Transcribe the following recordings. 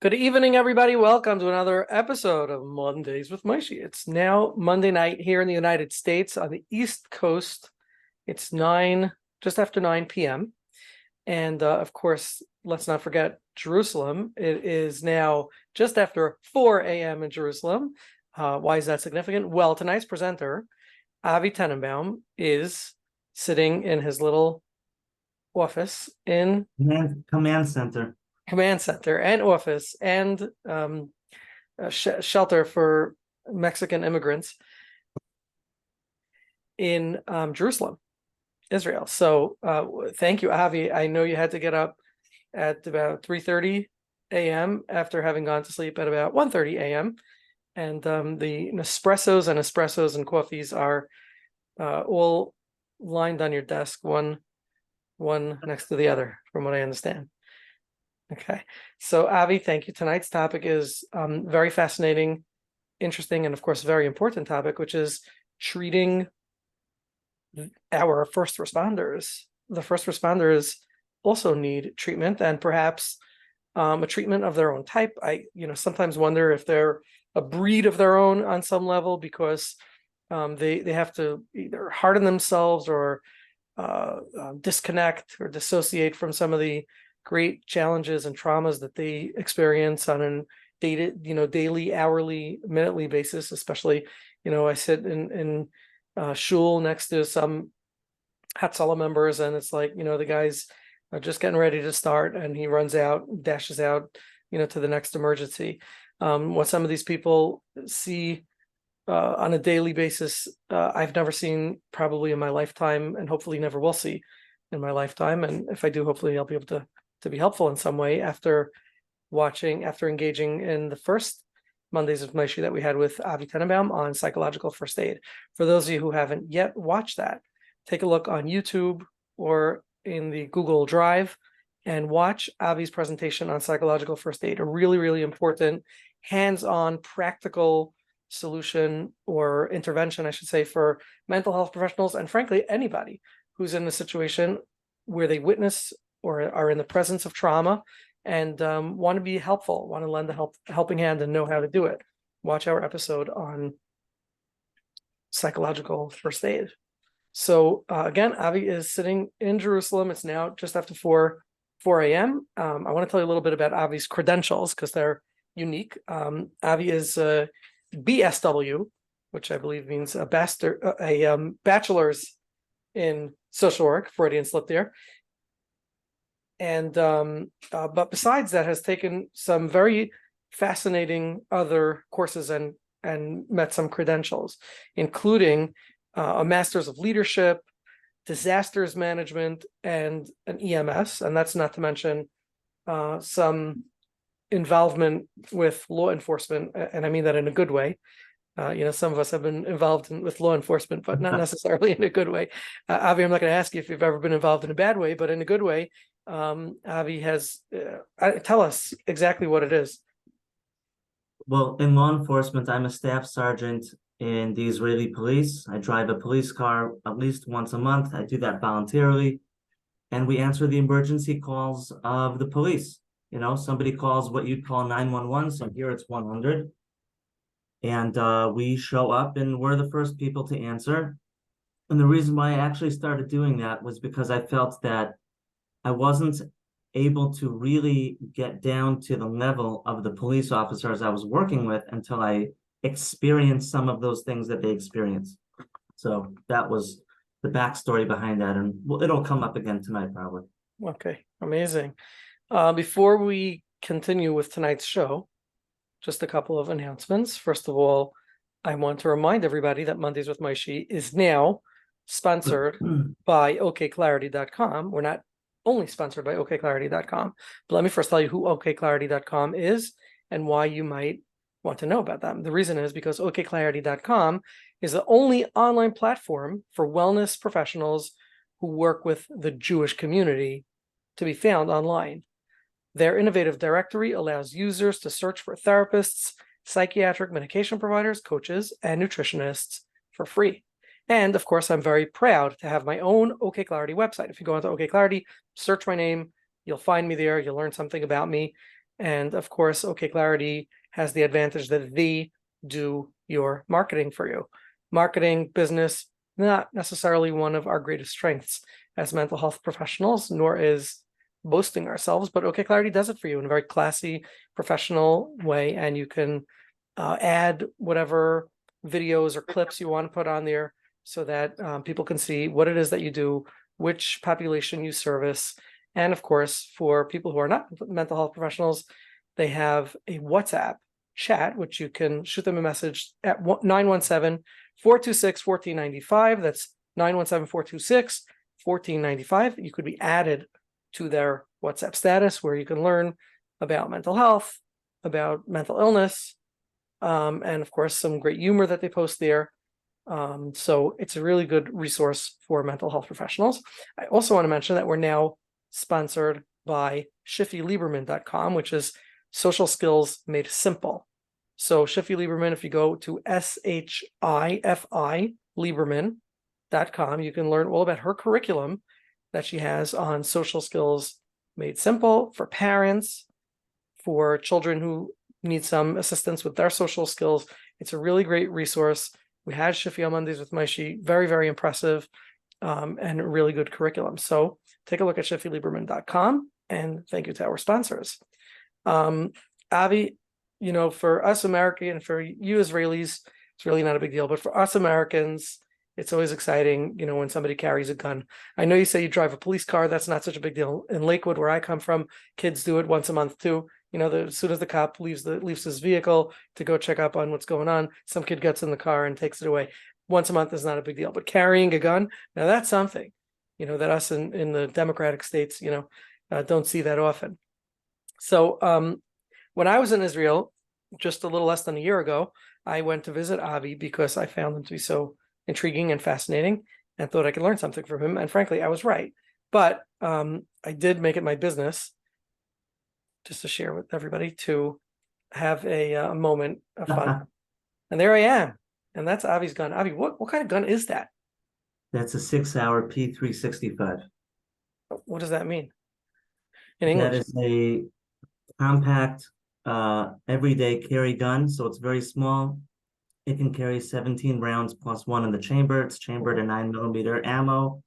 Good evening, everybody. Welcome to another episode of Mondays with Moshe. It's now Monday night here in the United States on the East Coast. It's just after 9 p.m. And of course, let's not forget Jerusalem. It is now just after 4 a.m. in Jerusalem. Why is that significant? Well, tonight's presenter, Avi Tenenbaum, is sitting in his little office in Command center and office and shelter for Mexican immigrants in Jerusalem, Israel. So thank you, Avi. I know you had to get up at about 3:30 a.m. after having gone to sleep at about 1:30 a.m. And the espressos and coffees are all lined on your desk, one next to the other, from what I understand. Okay, so Avi, thank you. Tonight's topic is very fascinating, interesting, and of course, very important topic, which is treating our first responders. The first responders also need treatment, and perhaps a treatment of their own type. I sometimes wonder if they're a breed of their own on some level, because they have to either harden themselves or disconnect or dissociate from some of the great challenges and traumas that they experience on a daily, hourly, minutely basis. Especially, I sit in shul next to some Hatzalah members, and it's like, the guy's just getting ready to start, and he runs out, dashes out, to the next emergency. What some of these people see on a daily basis, I've never seen probably in my lifetime, and hopefully never will see in my lifetime. And if I do, hopefully I'll be able to be helpful in some way after engaging in the first Mondays with Moshe that we had with Avi Tenenbaum on psychological first aid. For those of you who haven't yet watched that, take a look on YouTube or in the Google Drive and watch Avi's presentation on psychological first aid, a really, really important hands-on practical solution or intervention, I should say, for mental health professionals, and frankly, anybody who's in a situation where they witness or are in the presence of trauma and want to be helpful, want to lend a helping hand and know how to do it. Watch our episode on psychological first aid. So again, Avi is sitting in Jerusalem. It's now just after 4 a.m. I want to tell you a little bit about Avi's credentials because they're unique. Avi is a BSW, which I believe means a bachelor's in social work, Freudian slip there. And but besides that, has taken some very fascinating other courses and met some credentials, including a master's of leadership, disasters management, and an EMS. And that's not to mention some involvement with law enforcement. And I mean that in a good way. Some of us have been involved with law enforcement, but not necessarily in a good way. Avi, I'm not going to ask you if you've ever been involved in a bad way, but in a good way. Avi has, tell us exactly what it is. Well, in law enforcement, I'm a staff sergeant in the Israeli police. I drive a police car at least once a month. I do that voluntarily. And we answer the emergency calls of the police. Somebody calls what you'd call 911. So here it's 100. And we show up and we're the first people to answer. And the reason why I actually started doing that was because I felt that I wasn't able to really get down to the level of the police officers I was working with until I experienced some of those things that they experience. So that was the backstory behind that. And it'll come up again tonight, probably. Okay, amazing. Before we continue with tonight's show, just a couple of announcements. First of all, I want to remind everybody that Mondays with Moshe is now sponsored by OKclarity.com. We're not only sponsored by OKclarity.com, but let me first tell you who OKclarity.com is and why you might want to know about them. The reason is because OKclarity.com is the only online platform for wellness professionals who work with the Jewish community to be found online. Their innovative directory allows users to search for therapists, psychiatric medication providers, coaches, and nutritionists for free. And of course, I'm very proud to have my own OKclarity website. If you go onto OKclarity, search my name, you'll find me there. You'll learn something about me. And of course, OKclarity has the advantage that they do your marketing for you. Marketing, business, not necessarily one of our greatest strengths as mental health professionals, nor is boasting ourselves, but OKclarity does it for you in a very classy, professional way. And you can add whatever videos or clips you want to put on there so that people can see what it is that you do, which population you service. And of course, for people who are not mental health professionals, they have a WhatsApp chat, which you can shoot them a message at 917-426-1495. That's 917-426-1495. You could be added to their WhatsApp status where you can learn about mental health, about mental illness, and of course, some great humor that they post there. So it's a really good resource for mental health professionals. I also want to mention that we're now sponsored by ShiffyLieberman.com, which is social skills made simple. So Shiffy Lieberman, if you go to SHIFI Lieberman.com, you can learn all about her curriculum that she has on social skills made simple for parents, for children who need some assistance with their social skills. It's a really great resource. We had Shiffy on Mondays with Moshe, very, very impressive and a really good curriculum. So take a look at ShiffyLieberman.com, and thank you to our sponsors. Avi, for us Americans, for you Israelis, it's really not a big deal, but for us Americans, it's always exciting, when somebody carries a gun. I know you say you drive a police car. That's not such a big deal. In Lakewood, where I come from, kids do it once a month too. As soon as the cop leaves his vehicle to go check up on what's going on, some kid gets in the car and takes it away. Once a month is not a big deal, but carrying a gun, now that's something, that us in the democratic states, don't see that often. So when I was in Israel, just a little less than a year ago, I went to visit Avi because I found him to be so intriguing and fascinating and thought I could learn something from him. And frankly, I was right. But I did make it my business, just to share with everybody, to have a moment of fun. And there I am. And that's Avi's gun. Avi, what kind of gun is that? That's a 6-hour P365. What does that mean in That English? is a compact, everyday carry gun. So it's very small. It can carry 17 rounds plus one in the chamber. It's chambered in 9mm ammo.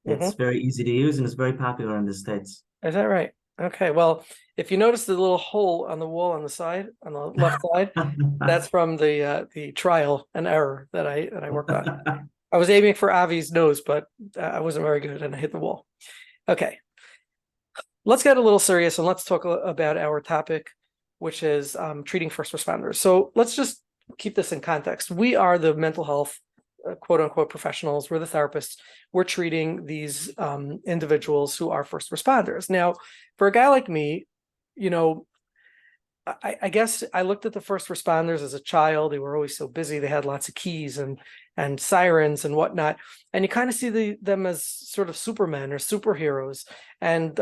It's very easy to use and it's very popular in the States. Is that right? Okay. Well, if you notice the little hole on the wall on the side, on the left side, that's from the trial and error that I worked on. I was aiming for Avi's nose, but I wasn't very good and I hit the wall. Okay. Let's get a little serious and let's talk about our topic, which is treating first responders. So let's just keep this in context. We are the mental health quote unquote professionals. We're the therapists. We're treating these individuals who are first responders. Now, for a guy like me, I guess I looked at the first responders as a child. They were always so busy. They had lots of keys and sirens and whatnot. And you kind of see them as sort of supermen or superheroes. And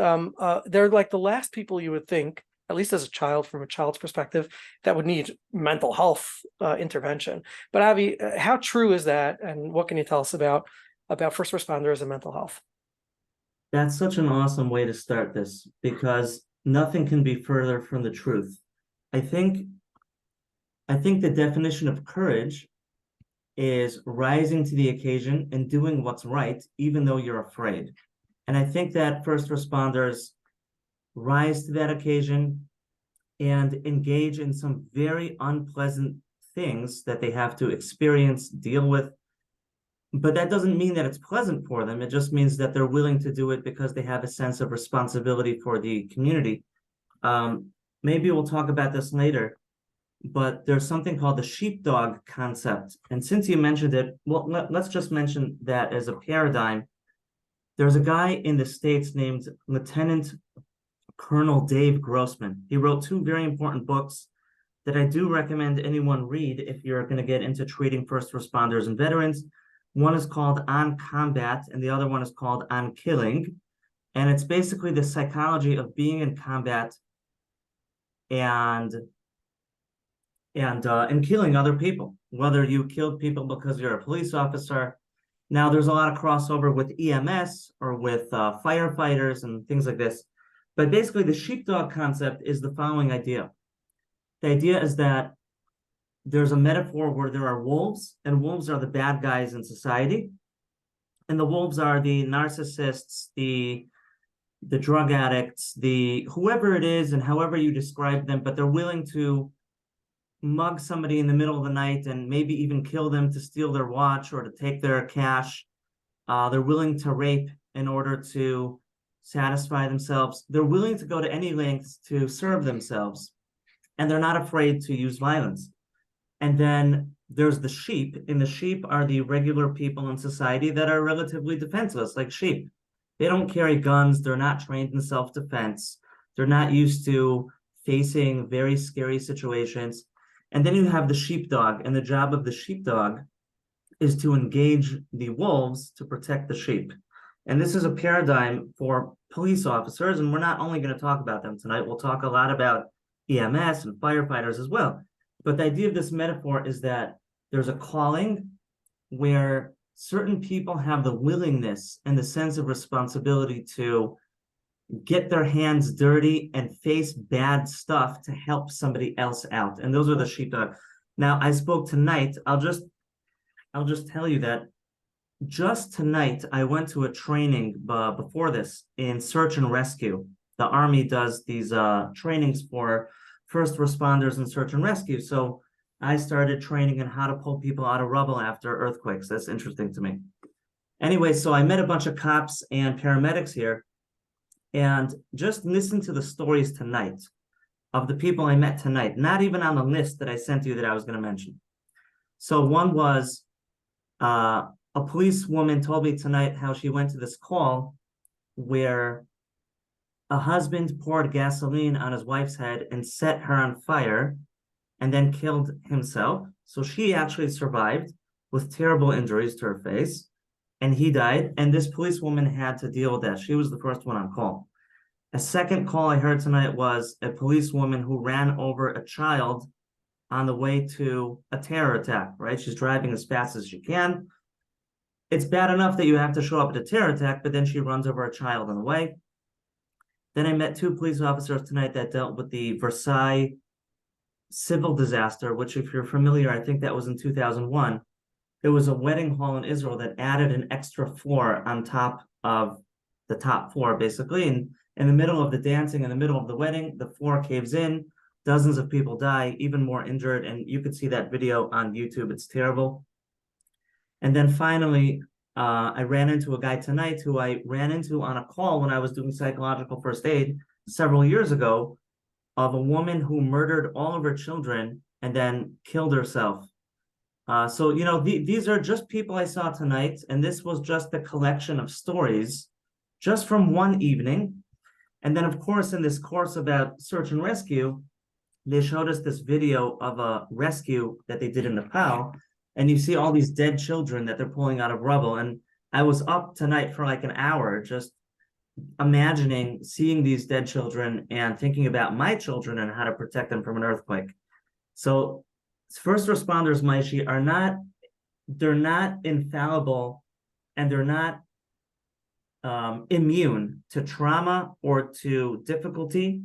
they're like the last people you would think, at least as a child, from a child's perspective, that would need mental health intervention. But Avi, how true is that? And what can you tell us about first responders and mental health? That's such an awesome way to start this because nothing can be further from the truth. I think the definition of courage is rising to the occasion and doing what's right, even though you're afraid. And I think that first responders rise to that occasion and engage in some very unpleasant things that they have to experience, deal with. But that doesn't mean that it's pleasant for them. It just means that they're willing to do it because they have a sense of responsibility for the community. Maybe we'll talk about this later, but there's something called the sheepdog concept. And since you mentioned it, well, let's just mention that as a paradigm. There's a guy in the States named Lieutenant Colonel Dave Grossman. He wrote 2 very important books that I do recommend anyone read if you're going to get into treating first responders and veterans. One is called On Combat, and the other one is called On Killing. And it's basically the psychology of being in combat and killing other people, whether you killed people because you're a police officer. Now, there's a lot of crossover with EMS or with firefighters and things like this. But basically, the sheepdog concept is the following idea. The idea is that there's a metaphor where there are wolves, and wolves are the bad guys in society. And the wolves are the narcissists, the drug addicts, the whoever it is, and however you describe them, but they're willing to mug somebody in the middle of the night and maybe even kill them to steal their watch or to take their cash. They're willing to rape in order to satisfy themselves. They're willing to go to any lengths to serve themselves, and they're not afraid to use violence. And then there's the sheep, and the sheep are the regular people in society that are relatively defenseless, like sheep. They don't carry guns. They're not trained in self-defense. They're not used to facing very scary situations. And then you have the sheepdog, and the job of the sheepdog is to engage the wolves to protect the sheep. And this is a paradigm for police officers, and we're not only going to talk about them tonight, we'll talk a lot about EMS and firefighters as well. But the idea of this metaphor is that there's a calling where certain people have the willingness and the sense of responsibility to get their hands dirty and face bad stuff to help somebody else out. And those are the sheepdog. Now, I spoke tonight. I'll just tell you that just tonight, I went to a training before this in search and rescue. The Army does these trainings for first responders in search and rescue. So I started training in how to pull people out of rubble after earthquakes. That's interesting to me. Anyway, so I met a bunch of cops and paramedics here, and just listen to the stories tonight of the people I met tonight, not even on the list that I sent you that I was going to mention. So one was a policewoman told me tonight how she went to this call where a husband poured gasoline on his wife's head and set her on fire and then killed himself. So she actually survived with terrible injuries to her face, and he died. And this policewoman had to deal with that. She was the first one on call. A second call I heard tonight was a policewoman who ran over a child on the way to a terror attack, right? She's driving as fast as she can. It's bad enough that you have to show up at a terror attack, but then she runs over a child on the way. Then I met two police officers tonight that dealt with the Versailles civil disaster, which, if you're familiar, I think that was in 2001. It was a wedding hall in Israel that added an extra floor on top of the top floor, basically. And in the middle of the dancing, in the middle of the wedding, the floor caves in. Dozens of people die, even more injured. And you could see that video on YouTube. It's terrible. And then finally, I ran into a guy tonight who I ran into on a call when I was doing psychological first aid several years ago, of a woman who murdered all of her children and then killed herself. So, you know, these are just people I saw tonight, and this was just a collection of stories just from one evening. And then, of course, in this course about search and rescue, they showed us this video of a rescue that they did in Nepal, and you see all these dead children that they're pulling out of rubble. And I was up tonight for like an hour just imagining seeing these dead children and thinking about my children and how to protect them from an earthquake. So first responders, Maishi, they're not infallible, and they're not immune to trauma or to difficulty.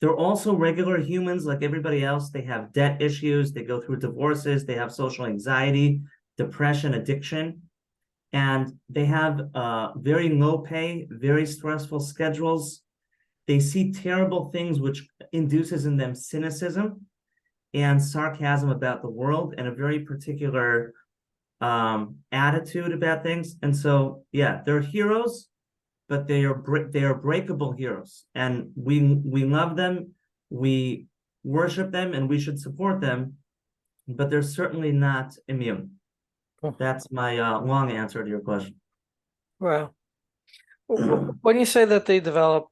They're also regular humans like everybody else. They have debt issues, they go through divorces, they have social anxiety, depression, addiction, and they have very low pay, very stressful schedules. They see terrible things, which induces in them cynicism and sarcasm about the world and a very particular attitude about things. And so, yeah, they're heroes, but they are breakable heroes, and we love them, we worship them, and we should support them, but they're certainly not immune. That's my long answer to your question. Wow. When you say that they develop,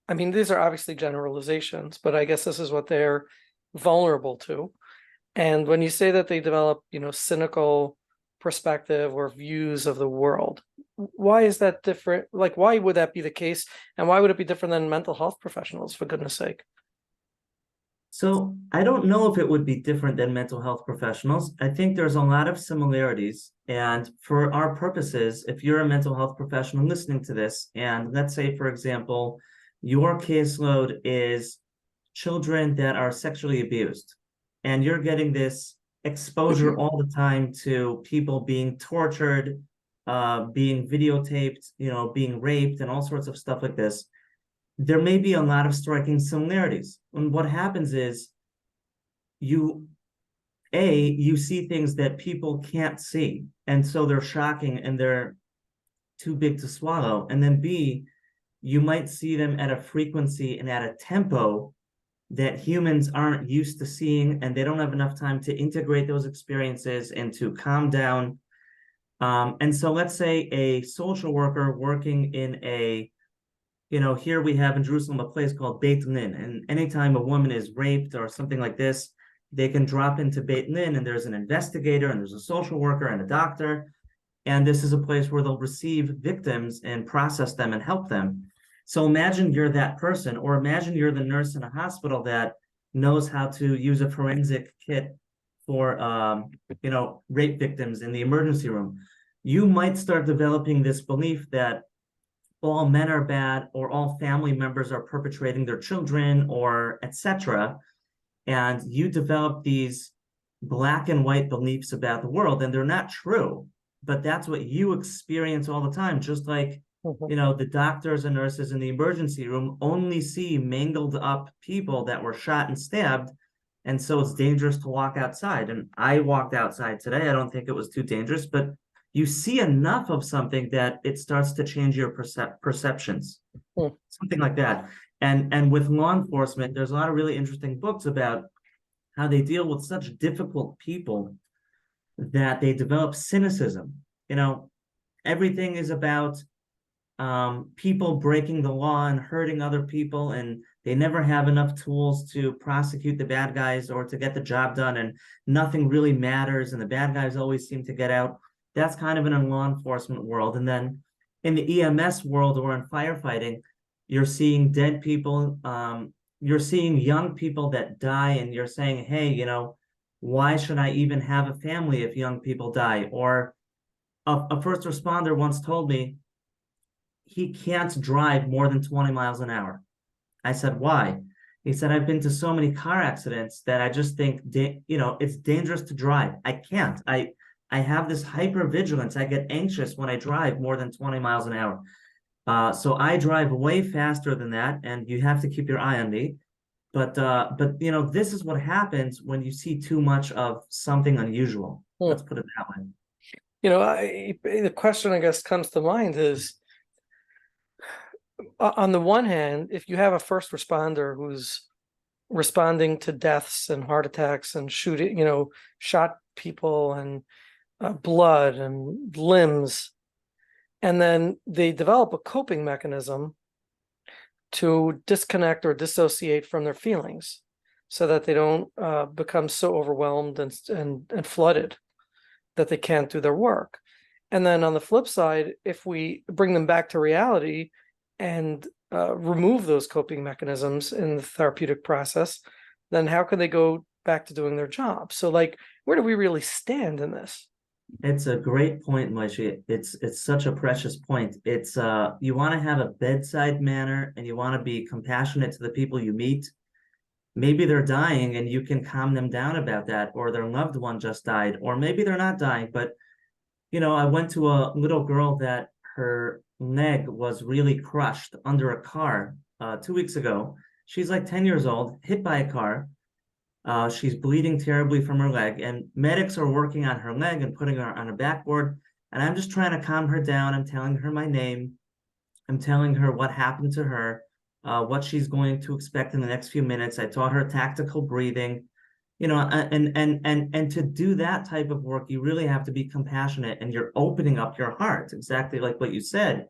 I mean, these are obviously generalizations, but I guess this is what they're vulnerable to. And when you say that they develop, you know, cynical perspective or views of the world, why is that different? Like, why would that be the case? And why would it be different than mental health professionals, for goodness sake? So I don't know if it would be different than mental health professionals. I think there's a lot of similarities. And for our purposes, if you're a mental health professional listening to this, and let's say, for example, your caseload is children that are sexually abused, and you're getting this exposure all the time to people being tortured, being videotaped, being raped, and all sorts of stuff like this. There may be a lot of striking similarities. And what happens is you you see things that people can't see, and so they're shocking and they're too big to swallow. And then B, you might see them at a frequency and at a tempo that humans aren't used to seeing, and they don't have enough time to integrate those experiences and to calm down. And so let's say a social worker working in here we have in Jerusalem a place called Beit Lin, and anytime a woman is raped or something like this, they can drop into Beit Lin, and there's an investigator, and there's a social worker and a doctor, and this is a place where they'll receive victims and process them and help them. So imagine you're that person, or imagine you're the nurse in a hospital that knows how to use a forensic kit for rape victims in the emergency room. You might start developing this belief that all men are bad, or all family members are perpetrating their children, or etc. And you develop these black and white beliefs about the world, and they're not true, but that's what you experience all the time. Just like, the doctors and nurses in the emergency room only see mangled up people that were shot and stabbed. And so it's dangerous to walk outside. And I walked outside today. I don't think it was too dangerous, but you see enough of something that it starts to change your perceptions, something like that. And with law enforcement, there's a lot of really interesting books about how they deal with such difficult people that they develop cynicism. Everything is about people breaking the law and hurting other people, and they never have enough tools to prosecute the bad guys or to get the job done, and nothing really matters, and the bad guys always seem to get out. That's kind of in a law enforcement world. And then in the EMS world or in firefighting, you're seeing dead people, you're seeing young people that die, and you're saying, hey, why should I even have a family if young people die? Or a first responder once told me he can't drive more than 20 miles an hour. I said, why? He said, I've been to so many car accidents that I just think, it's dangerous to drive. I can't. I have this hypervigilance. I get anxious when I drive more than 20 miles an hour. So I drive way faster than that, and you have to keep your eye on me. But this is what happens when you see too much of something unusual. Let's put it that way. The question I guess comes to mind is, on the one hand, if you have a first responder who's responding to deaths and heart attacks and shooting, shot people and blood and limbs, and then they develop a coping mechanism to disconnect or dissociate from their feelings so that they don't become so overwhelmed and flooded that they can't do their work. And then on the flip side, if we bring them back to reality and remove those coping mechanisms in the therapeutic process, then how can they go back to doing their job? So where do we really stand in this? It's a great point, Moshe. It's such a precious point. It's you want to have a bedside manner, and you want to be compassionate to the people you meet. Maybe they're dying and you can calm them down about that, or their loved one just died, or maybe they're not dying. But I went to a little girl that her leg was really crushed under a car 2 weeks ago. She's like 10 years old, hit by a car. She's bleeding terribly from her leg, and medics are working on her leg and putting her on a backboard. And I'm just trying to calm her down. I'm telling her my name. I'm telling her what happened to her, what she's going to expect in the next few minutes. I taught her tactical breathing, and to do that type of work, you really have to be compassionate, and you're opening up your heart, exactly like what you said.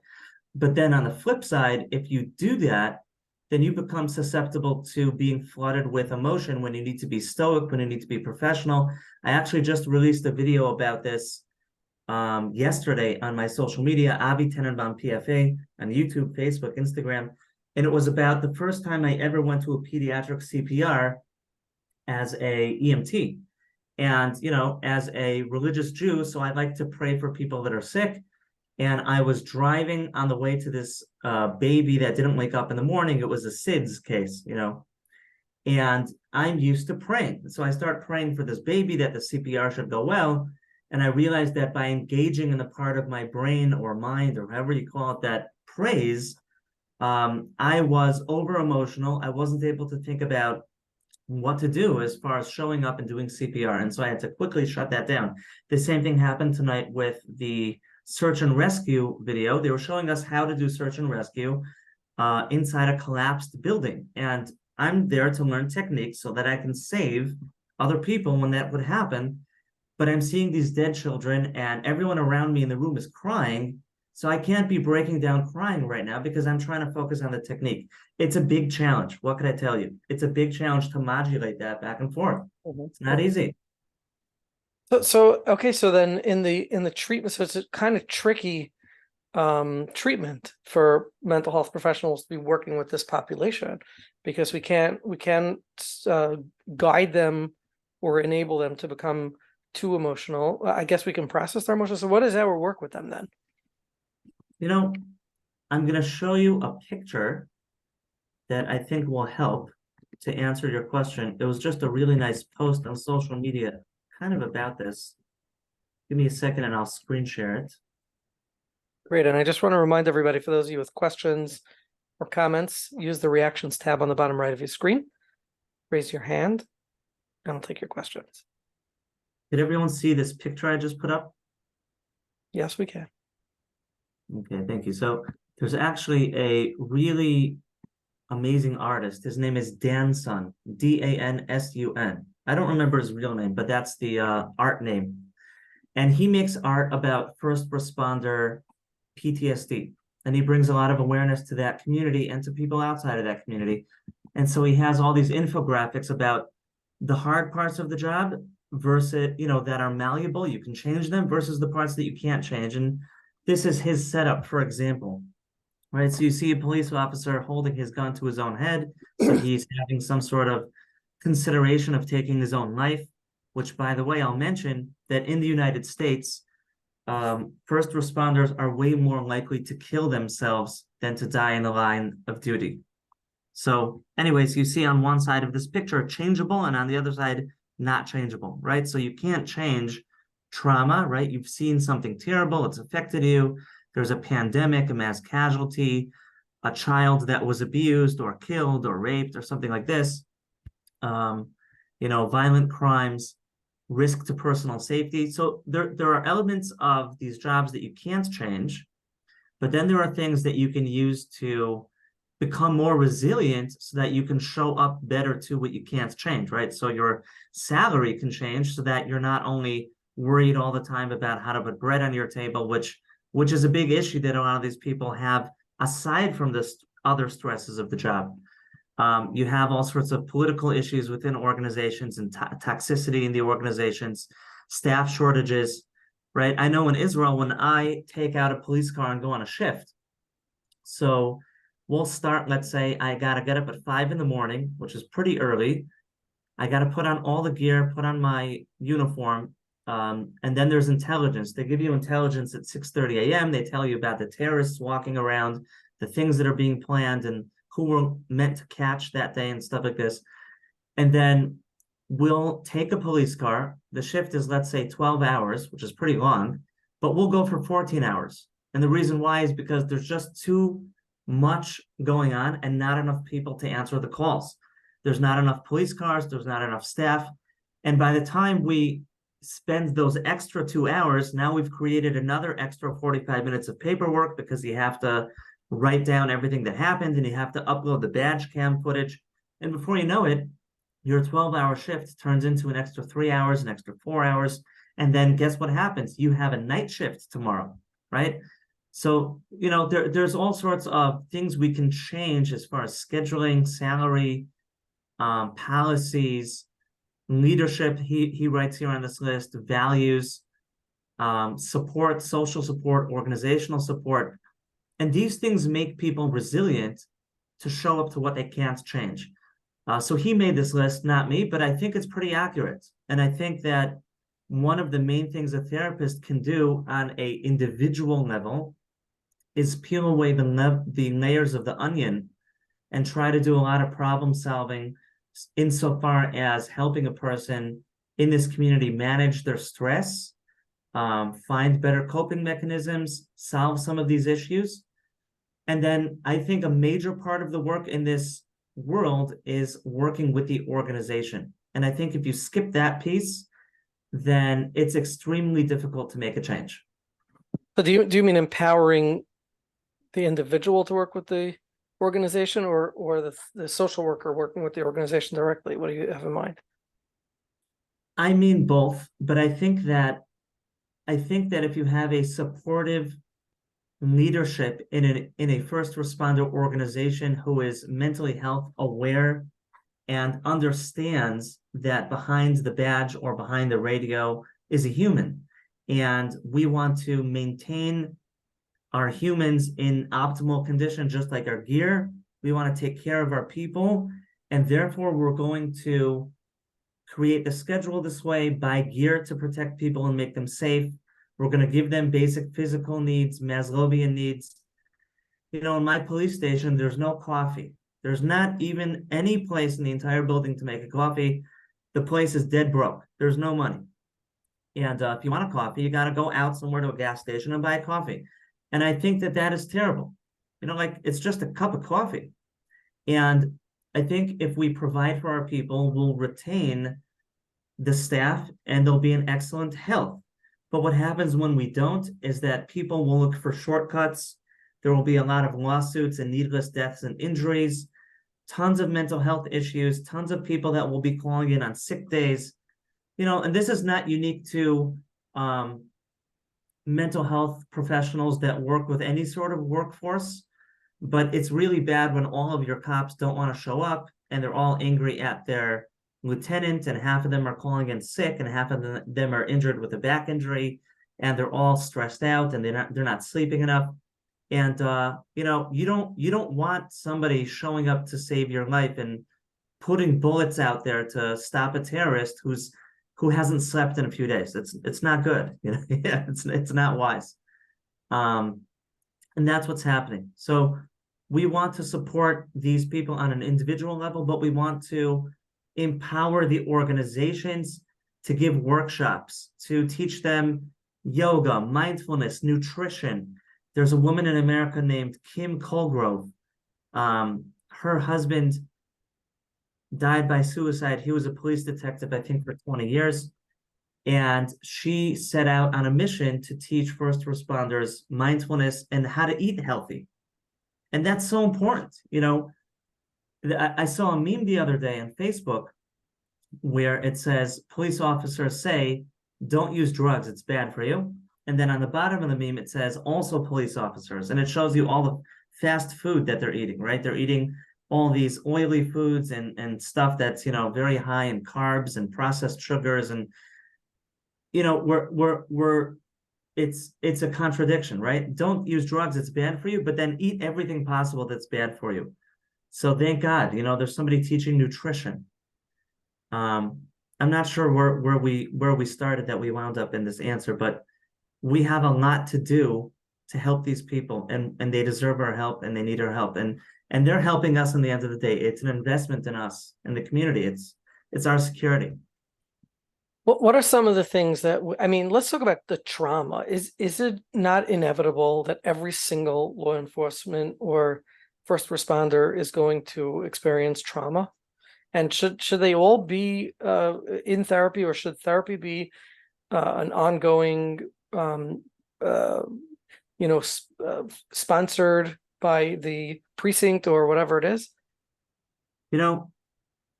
But then on the flip side, if you do that, then you become susceptible to being flooded with emotion when you need to be stoic, when you need to be professional. I actually just released a video about this yesterday on my social media, Avi Tenenbaum PFA, on YouTube, Facebook, Instagram. And it was about the first time I ever went to a pediatric CPR as a EMT. And, as a religious Jew, so I like to pray for people that are sick. And I was driving on the way to this baby that didn't wake up in the morning. It was a SIDS case, you know, and I'm used to praying. So I start praying for this baby that the CPR should go well. And I realized that by engaging in the part of my brain or mind or however you call it that prays, I was over emotional. I wasn't able to think about what to do as far as showing up and doing CPR. And so I had to quickly shut that down. The same thing happened tonight with the search and rescue video. They were showing us how to do search and rescue inside a collapsed building. And I'm there to learn techniques so that I can save other people when that would happen. But I'm seeing these dead children and everyone around me in the room is crying. So I can't be breaking down crying right now because I'm trying to focus on the technique. It's a big challenge. What could I tell you? It's a big challenge to modulate that back and forth. It's not easy. So okay, so then in the treatment, so it's a kind of tricky treatment for mental health professionals to be working with this population, because we can't guide them or enable them to become too emotional. I guess we can process their emotions. So what is our work with them then? You know, I'm going to show you a picture that I think will help to answer your question. It was just a really nice post on social media kind of about this. Give me a second and I'll screen share it. Great. And I just want to remind everybody, for those of you with questions or comments, use the reactions tab on the bottom right of your screen. Raise your hand and I'll take your questions. Did everyone see this picture I just put up? Yes, we can. Okay, thank you. So there's actually a really amazing artist. His name is Dansun, Dansun. I don't remember his real name, but that's the art name. And he makes art about first responder PTSD. And he brings a lot of awareness to that community and to people outside of that community. And so he has all these infographics about the hard parts of the job versus, you know, that are malleable, you can change them, versus the parts that you can't change. And this is his setup, for example, right? So you see a police officer holding his gun to his own head. So he's having some sort of consideration of taking his own life, which, by the way, I'll mention that in the United States, first responders are way more likely to kill themselves than to die in the line of duty. So anyways, you see on one side of this picture, changeable, and on the other side, not changeable, right? So you can't change trauma, right? You've seen something terrible, it's affected you. There's a pandemic, a mass casualty, a child that was abused or killed or raped or something like this. You know, violent crimes, risk to personal safety. So there are elements of these jobs that you can't change, but then there are things that you can use to become more resilient so that you can show up better to what you can't change, right? So your salary can change so that you're not only worried all the time about how to put bread on your table, which is a big issue that a lot of these people have aside from the other stresses of the job. You have all sorts of political issues within organizations and toxicity in the organizations, staff shortages, right? I know in Israel, when I take out a police car and go on a shift, so we'll start, let's say I got to get up at 5 in the morning, which is pretty early. I got to put on all the gear, put on my uniform. And then there's intelligence. They give you intelligence at 6:30 a.m. They tell you about the terrorists walking around, the things that are being planned and who we're meant to catch that day and stuff like this. And then we'll take a police car. The shift is, let's say, 12 hours, which is pretty long, but we'll go for 14 hours. And the reason why is because there's just too much going on and not enough people to answer the calls. There's not enough police cars, there's not enough staff. And by the time we spend those extra 2 hours, now we've created another extra 45 minutes of paperwork because you have to write down everything that happened and you have to upload the badge cam footage. And before you know it, your 12-hour shift turns into an extra 3 hours, an extra 4 hours. And then guess what happens? You have a night shift tomorrow, right? So, you know, there's all sorts of things we can change as far as scheduling, salary, policies, leadership. He writes here on this list, values, support, social support, organizational support. And these things make people resilient to show up to what they can't change. So he made this list, not me, but I think it's pretty accurate. And I think that one of the main things a therapist can do on a individual level is peel away the layers of the onion and try to do a lot of problem solving insofar as helping a person in this community manage their stress, find better coping mechanisms, solve some of these issues. And then I think a major part of the work in this world is working with the organization. And I think if you skip that piece, then it's extremely difficult to make a change. So do you mean empowering the individual to work with the organization, or the social worker working with the organization directly? What do you have in mind? I mean both, but I think that if you have a supportive leadership in a first responder organization who is mentally health aware and understands that behind the badge or behind the radio is a human, and we want to maintain our humans in optimal condition, just like our gear. We want to take care of our people, and therefore we're going to create the schedule this way, buy gear to protect people and make them safe. We're going to give them basic physical needs, Maslowian needs. You know, in my police station, there's no coffee. There's not even any place in the entire building to make a coffee. The place is dead broke. There's no money. And if you want a coffee, you got to go out somewhere to a gas station and buy a coffee. And I think that that is terrible. You know, like, it's just a cup of coffee. And I think if we provide for our people, we'll retain the staff and they'll be in excellent health. But what happens when we don't is that people will look for shortcuts. There will be a lot of lawsuits and needless deaths and injuries, tons of mental health issues, tons of people that will be calling in on sick days. You know, and this is not unique to mental health professionals that work with any sort of workforce, but it's really bad when all of your cops don't want to show up and they're all angry at their lieutenant, and half of them are calling in sick and half of them are injured with a back injury, and they're all stressed out and they're not sleeping enough. And you know, you don't want somebody showing up to save your life and putting bullets out there to stop a terrorist who hasn't slept in a few days. It's not good. You know, yeah, it's not wise. And that's what's happening. So we want to support these people on an individual level, but we want to empower the organizations to give workshops, to teach them yoga, mindfulness, nutrition. There's a woman in America named Kim Colgrove. Her husband died by suicide. He was a police detective, I think, for 20 years. And she set out on a mission to teach first responders mindfulness and how to eat healthy. And that's so important. You know, I saw a meme the other day on Facebook where it says, police officers say, don't use drugs, it's bad for you. And then on the bottom of the meme, it says, also police officers. And it shows you all the fast food that they're eating, right? They're eating all these oily foods and stuff that's, you know, very high in carbs and processed sugars. And, you know, it's a contradiction, right? Don't use drugs, it's bad for you, but then eat everything possible that's bad for you. So thank God, you know, there's somebody teaching nutrition. I'm not sure where we started that we wound up in this answer, but we have a lot to do to help these people, and they deserve our help and they need our help, and they're helping us in the end of the day. It's an investment in us and the community. It's our security. What are some of the things that, I mean, let's talk about the trauma. Is it not inevitable that every single law enforcement or first responder is going to experience trauma? And should they all be in therapy, or should therapy be an ongoing, sponsored by the precinct or whatever it is? You know,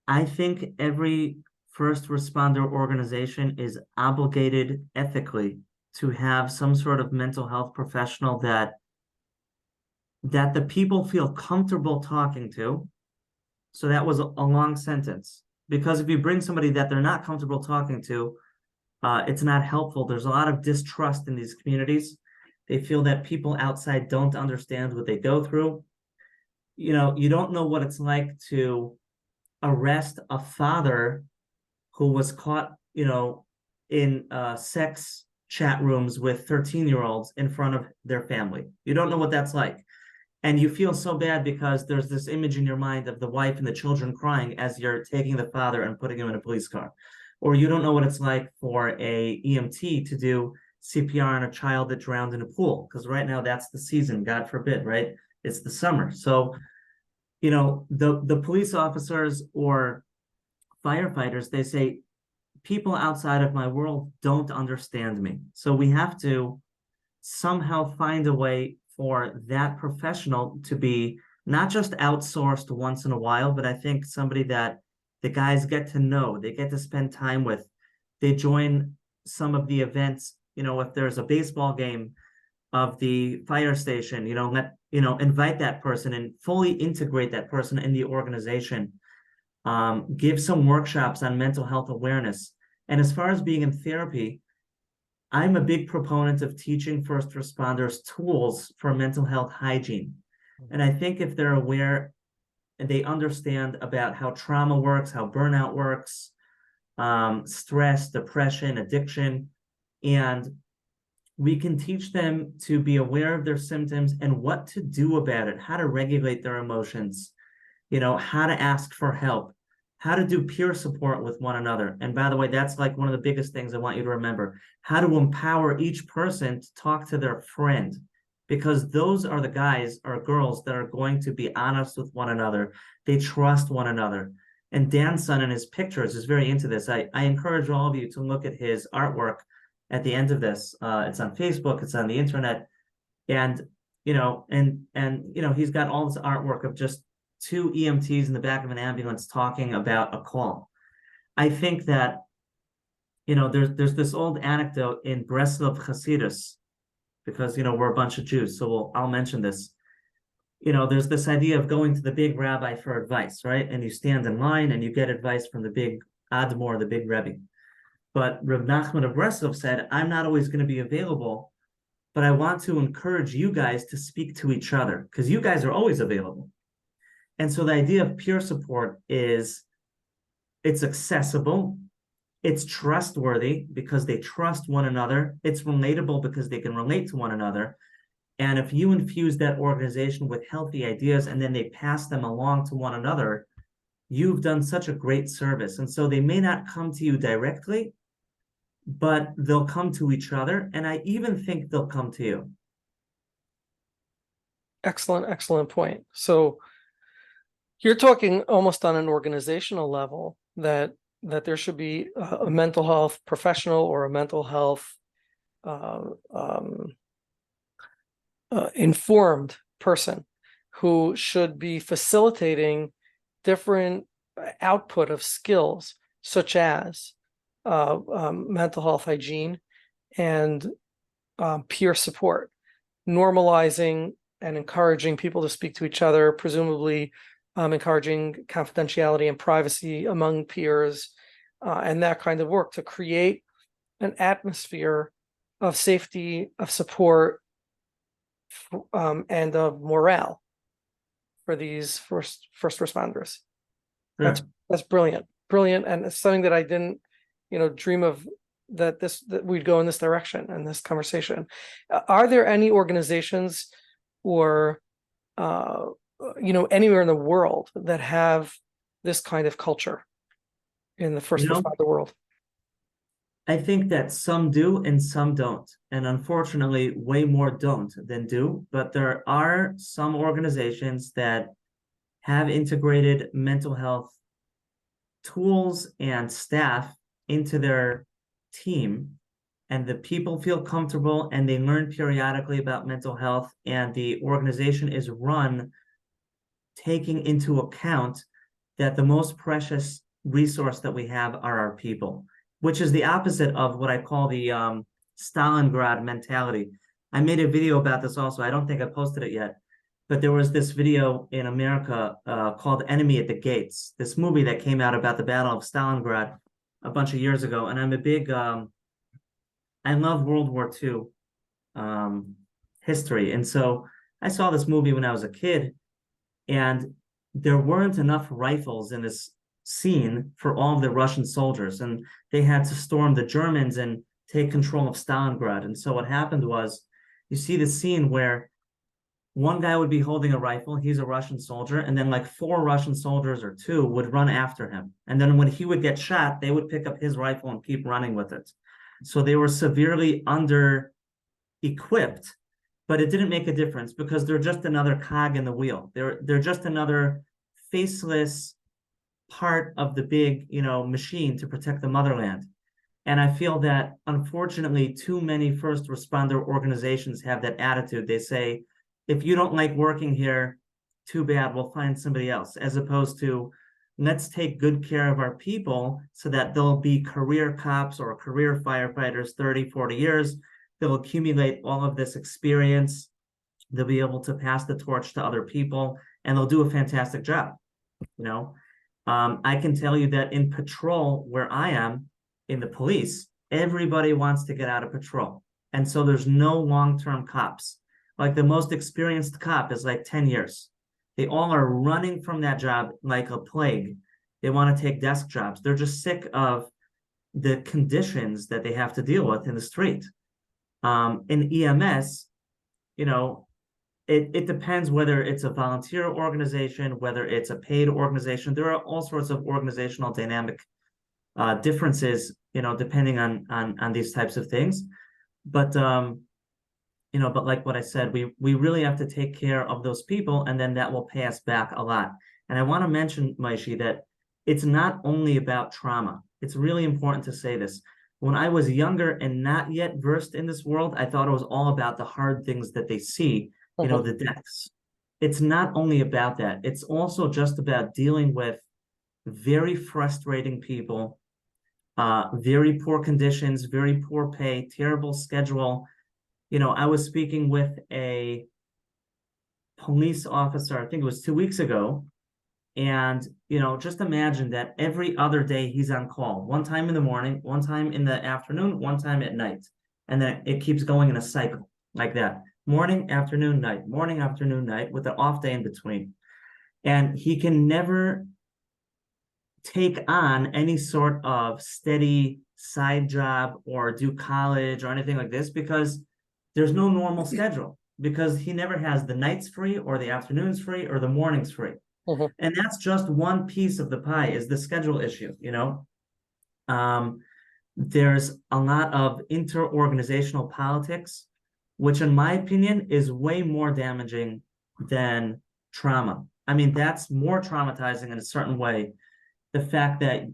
I think every first responder organization is obligated ethically to have some sort of mental health professional that the people feel comfortable talking to. So that was a long sentence, because if you bring somebody that they're not comfortable talking to, it's not helpful. There's a lot of distrust in these communities. They feel that people outside don't understand what they go through. You know, you don't know what it's like to arrest a father who was caught, you know, in sex chat rooms with 13-year-olds in front of their family. You don't know what that's like. And you feel so bad because there's this image in your mind of the wife and the children crying as you're taking the father and putting him in a police car. Or you don't know what it's like for a EMT to do CPR on a child that drowned in a pool, because right now that's the season, God forbid, right? It's the summer. So, the police officers or firefighters, they say, people outside of my world don't understand me. So we have to somehow find a way for that professional to be not just outsourced once in a while, but I think somebody that the guys get to know, they get to spend time with. They join some of the events, if there's a baseball game of the fire station, invite that person and fully integrate that person in the organization. Give some workshops on mental health awareness. And as far as being in therapy, I'm a big proponent of teaching first responders tools for mental health hygiene. And I think if they're aware and they understand about how trauma works, how burnout works, stress, depression, addiction, and we can teach them to be aware of their symptoms and what to do about it, how to regulate their emotions, how to ask for help, how to do peer support with one another. And by the way, that's like one of the biggest things I want you to remember, how to empower each person to talk to their friend, because those are the guys or girls that are going to be honest with one another. They trust one another. And Dan's son in his pictures is very into this. I encourage all of you to look at his artwork at the end of this. It's on Facebook, it's on the internet. And, he's got all this artwork of just two EMTs in the back of an ambulance talking about a call. I think that, there's this old anecdote in Breslov Hasidus, because, we're a bunch of Jews. So I'll mention this. There's this idea of going to the big rabbi for advice, right? And you stand in line and you get advice from the big Admor, the big Rebbe. But Reb Nachman of Breslov said, I'm not always going to be available, but I want to encourage you guys to speak to each other because you guys are always available. And so the idea of peer support is it's accessible, it's trustworthy because they trust one another, it's relatable because they can relate to one another. And if you infuse that organization with healthy ideas and then they pass them along to one another, you've done such a great service. And so they may not come to you directly, but they'll come to each other. And I even think they'll come to you. Excellent point. So you're talking almost on an organizational level that there should be a mental health professional or a mental health informed person who should be facilitating different output of skills such as mental health hygiene and peer support, normalizing and encouraging people to speak to each other, presumably encouraging confidentiality and privacy among peers, and that kind of work to create an atmosphere of safety, of support, and of morale for these first responders. Sure. That's brilliant, and it's something that I didn't, dream of that we'd go in this direction in this conversation. Are there any organizations or anywhere in the world that have this kind of culture in the first responder world? I think that some do and some don't. And unfortunately, way more don't than do. But there are some organizations that have integrated mental health tools and staff into their team. And the people feel comfortable and they learn periodically about mental health. And the organization is run taking into account that the most precious resource that we have are our people, which is the opposite of what I call the Stalingrad mentality. I made a video about this also. I don't think I posted it yet, but there was this video in America called Enemy at the Gates, this movie that came out about the Battle of Stalingrad a bunch of years ago. And I'm a big, I love World War II history. And so I saw this movie when I was a kid, and there weren't enough rifles in this scene for all of the Russian soldiers, and they had to storm the Germans and take control of Stalingrad. And so what happened was, you see the scene where one guy would be holding a rifle, he's a Russian soldier, and then like 4 Russian soldiers or 2 would run after him. And then when he would get shot, they would pick up his rifle and keep running with it. So they were severely under equipped, but it didn't make a difference because they're just another cog in the wheel. They're just another faceless part of the big, machine to protect the motherland. And I feel that unfortunately, too many first responder organizations have that attitude. They say, if you don't like working here, too bad, we'll find somebody else, as opposed to, let's take good care of our people so that they'll be career cops or career firefighters 30, 40 years. They'll accumulate all of this experience. They'll be able to pass the torch to other people, and they'll do a fantastic job. I can tell you that in patrol, where I am, in the police, everybody wants to get out of patrol. And so there's no long-term cops. Like the most experienced cop is like 10 years. They all are running from that job like a plague. They want to take desk jobs. They're just sick of the conditions that they have to deal with in the street. In EMS, it depends whether it's a volunteer organization, whether it's a paid organization. There are all sorts of organizational dynamic differences, depending on these types of things. But but like what I said, we really have to take care of those people, and then that will pay us back a lot. And I want to mention, Moshe, that it's not only about trauma. It's really important to say this. When I was younger and not yet versed in this world, I thought it was all about the hard things that they see, the deaths. It's not only about that. It's also just about dealing with very frustrating people, very poor conditions, very poor pay, terrible schedule. I was speaking with a police officer, I think it was 2 weeks ago. And, just imagine that every other day he's on call, one time in the morning, one time in the afternoon, one time at night. And then it keeps going in a cycle like that. Morning, afternoon, night, with an off day in between. And he can never take on any sort of steady side job or do college or anything like this because there's no normal schedule, because he never has the nights free or the afternoons free or the mornings free. And that's just one piece of the pie, is the schedule issue. There's a lot of inter-organizational politics, which in my opinion is way more damaging than trauma. I mean, that's more traumatizing in a certain way. The fact that,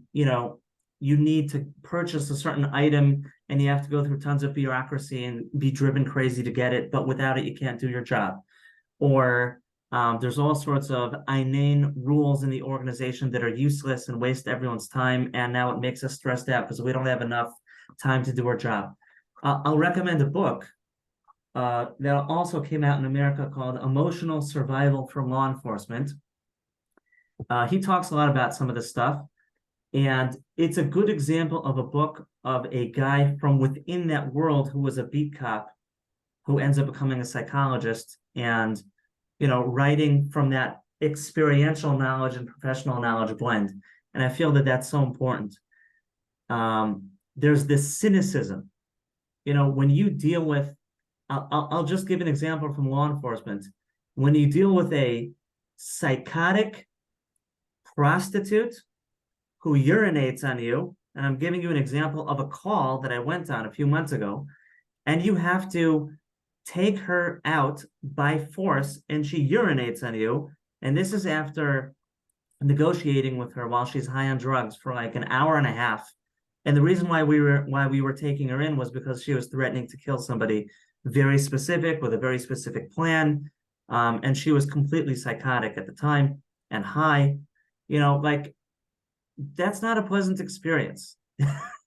you need to purchase a certain item and you have to go through tons of bureaucracy and be driven crazy to get it, but without it, you can't do your job. Or there's all sorts of inane rules in the organization that are useless and waste everyone's time. And now it makes us stressed out because we don't have enough time to do our job. I'll recommend a book that also came out in America called Emotional Survival for Law Enforcement. He talks a lot about some of this stuff. And it's a good example of a book of a guy from within that world who was a beat cop, who ends up becoming a psychologist and writing from that experiential knowledge and professional knowledge blend. And I feel that that's so important. There's this cynicism, when you deal with, I'll just give an example from law enforcement. When you deal with a psychotic prostitute who urinates on you, and I'm giving you an example of a call that I went on a few months ago, and you have to take her out by force and she urinates on you. And this is after negotiating with her while she's high on drugs for like an hour and a half. And the reason why we were taking her in was because she was threatening to kill somebody very specific with a very specific plan. And she was completely psychotic at the time and high, that's not a pleasant experience.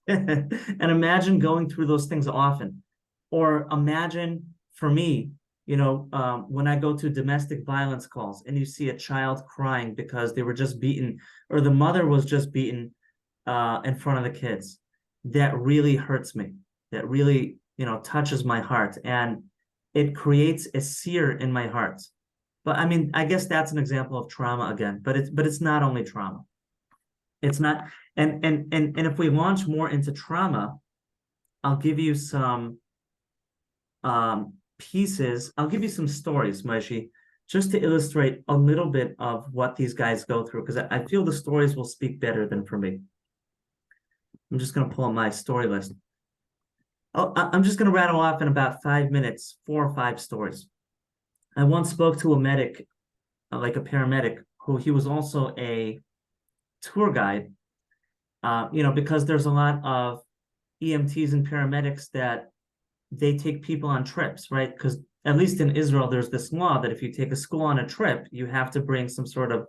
And imagine going through those things often. Or imagine, for me, when I go to domestic violence calls and you see a child crying because they were just beaten, or the mother was just beaten in front of the kids, that really hurts me. That really, touches my heart, and it creates a sear in my heart. But I mean, I guess that's an example of trauma again, but it's not only trauma. It's not, and if we launch more into trauma, I'll give you some pieces. I'll give you some stories, Moshe, just to illustrate a little bit of what these guys go through, because I feel the stories will speak better than for me. I'm just going to pull up my story list. I'm just going to rattle off in about 5 minutes, 4 or 5 stories. I once spoke to a medic, like a paramedic, who he was also a tour guide, because there's a lot of EMTs and paramedics that they take people on trips, right? Because at least in Israel, there's this law that if you take a school on a trip, you have to bring some sort of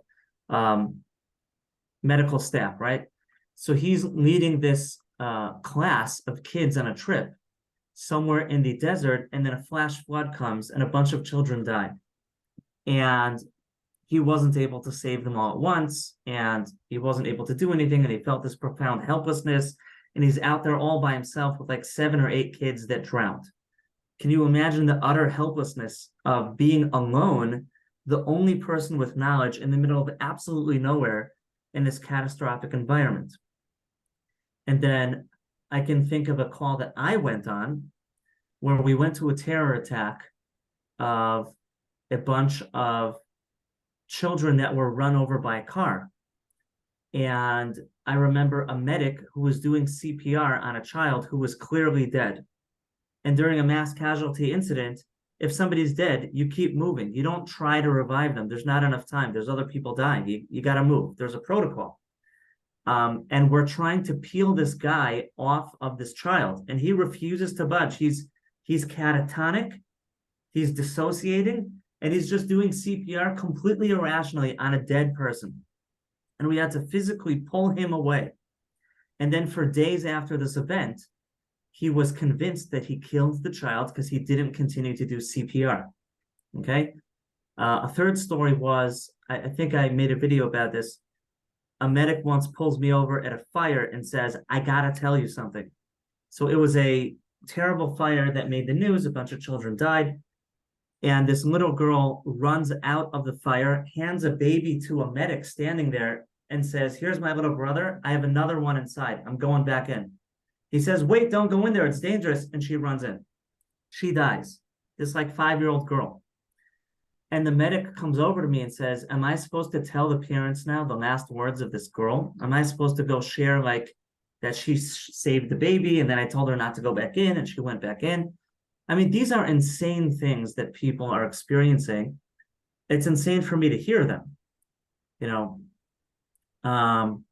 medical staff, right? So he's leading this class of kids on a trip somewhere in the desert, and then a flash flood comes and a bunch of children die. And he wasn't able to save them all at once, and he wasn't able to do anything, and he felt this profound helplessness, and he's out there all by himself with like 7 or 8 kids that drowned. Can you imagine the utter helplessness of being alone, the only person with knowledge in the middle of absolutely nowhere in this catastrophic environment? And then I can think of a call that I went on where we went to a terror attack of a bunch of children that were run over by a car. And I remember a medic who was doing CPR on a child who was clearly dead. And during a mass casualty incident, if somebody's dead, you keep moving. You don't try to revive them. There's not enough time. There's other people dying. You got to move. There's a protocol. And we're trying to peel this guy off of this child, and he refuses to budge. He's catatonic, he's dissociating, and he's just doing CPR completely irrationally on a dead person. And we had to physically pull him away. And then for days after this event, he was convinced that he killed the child because he didn't continue to do CPR. Okay. A third story was, I think I made a video about this. A medic once pulls me over at a fire and says, I gotta tell you something. So it was a terrible fire that made the news. A bunch of children died. And this little girl runs out of the fire, hands a baby to a medic standing there, and says, here's my little brother. I have another one inside. I'm going back in. He says, wait, don't go in there. It's dangerous. And she runs in. She dies. This like 5-year-old girl. And the medic comes over to me and says, am I supposed to tell the parents now the last words of this girl? Am I supposed to go share like that she saved the baby, and then I told her not to go back in and she went back in? I mean, these are insane things that people are experiencing. It's insane for me to hear them, and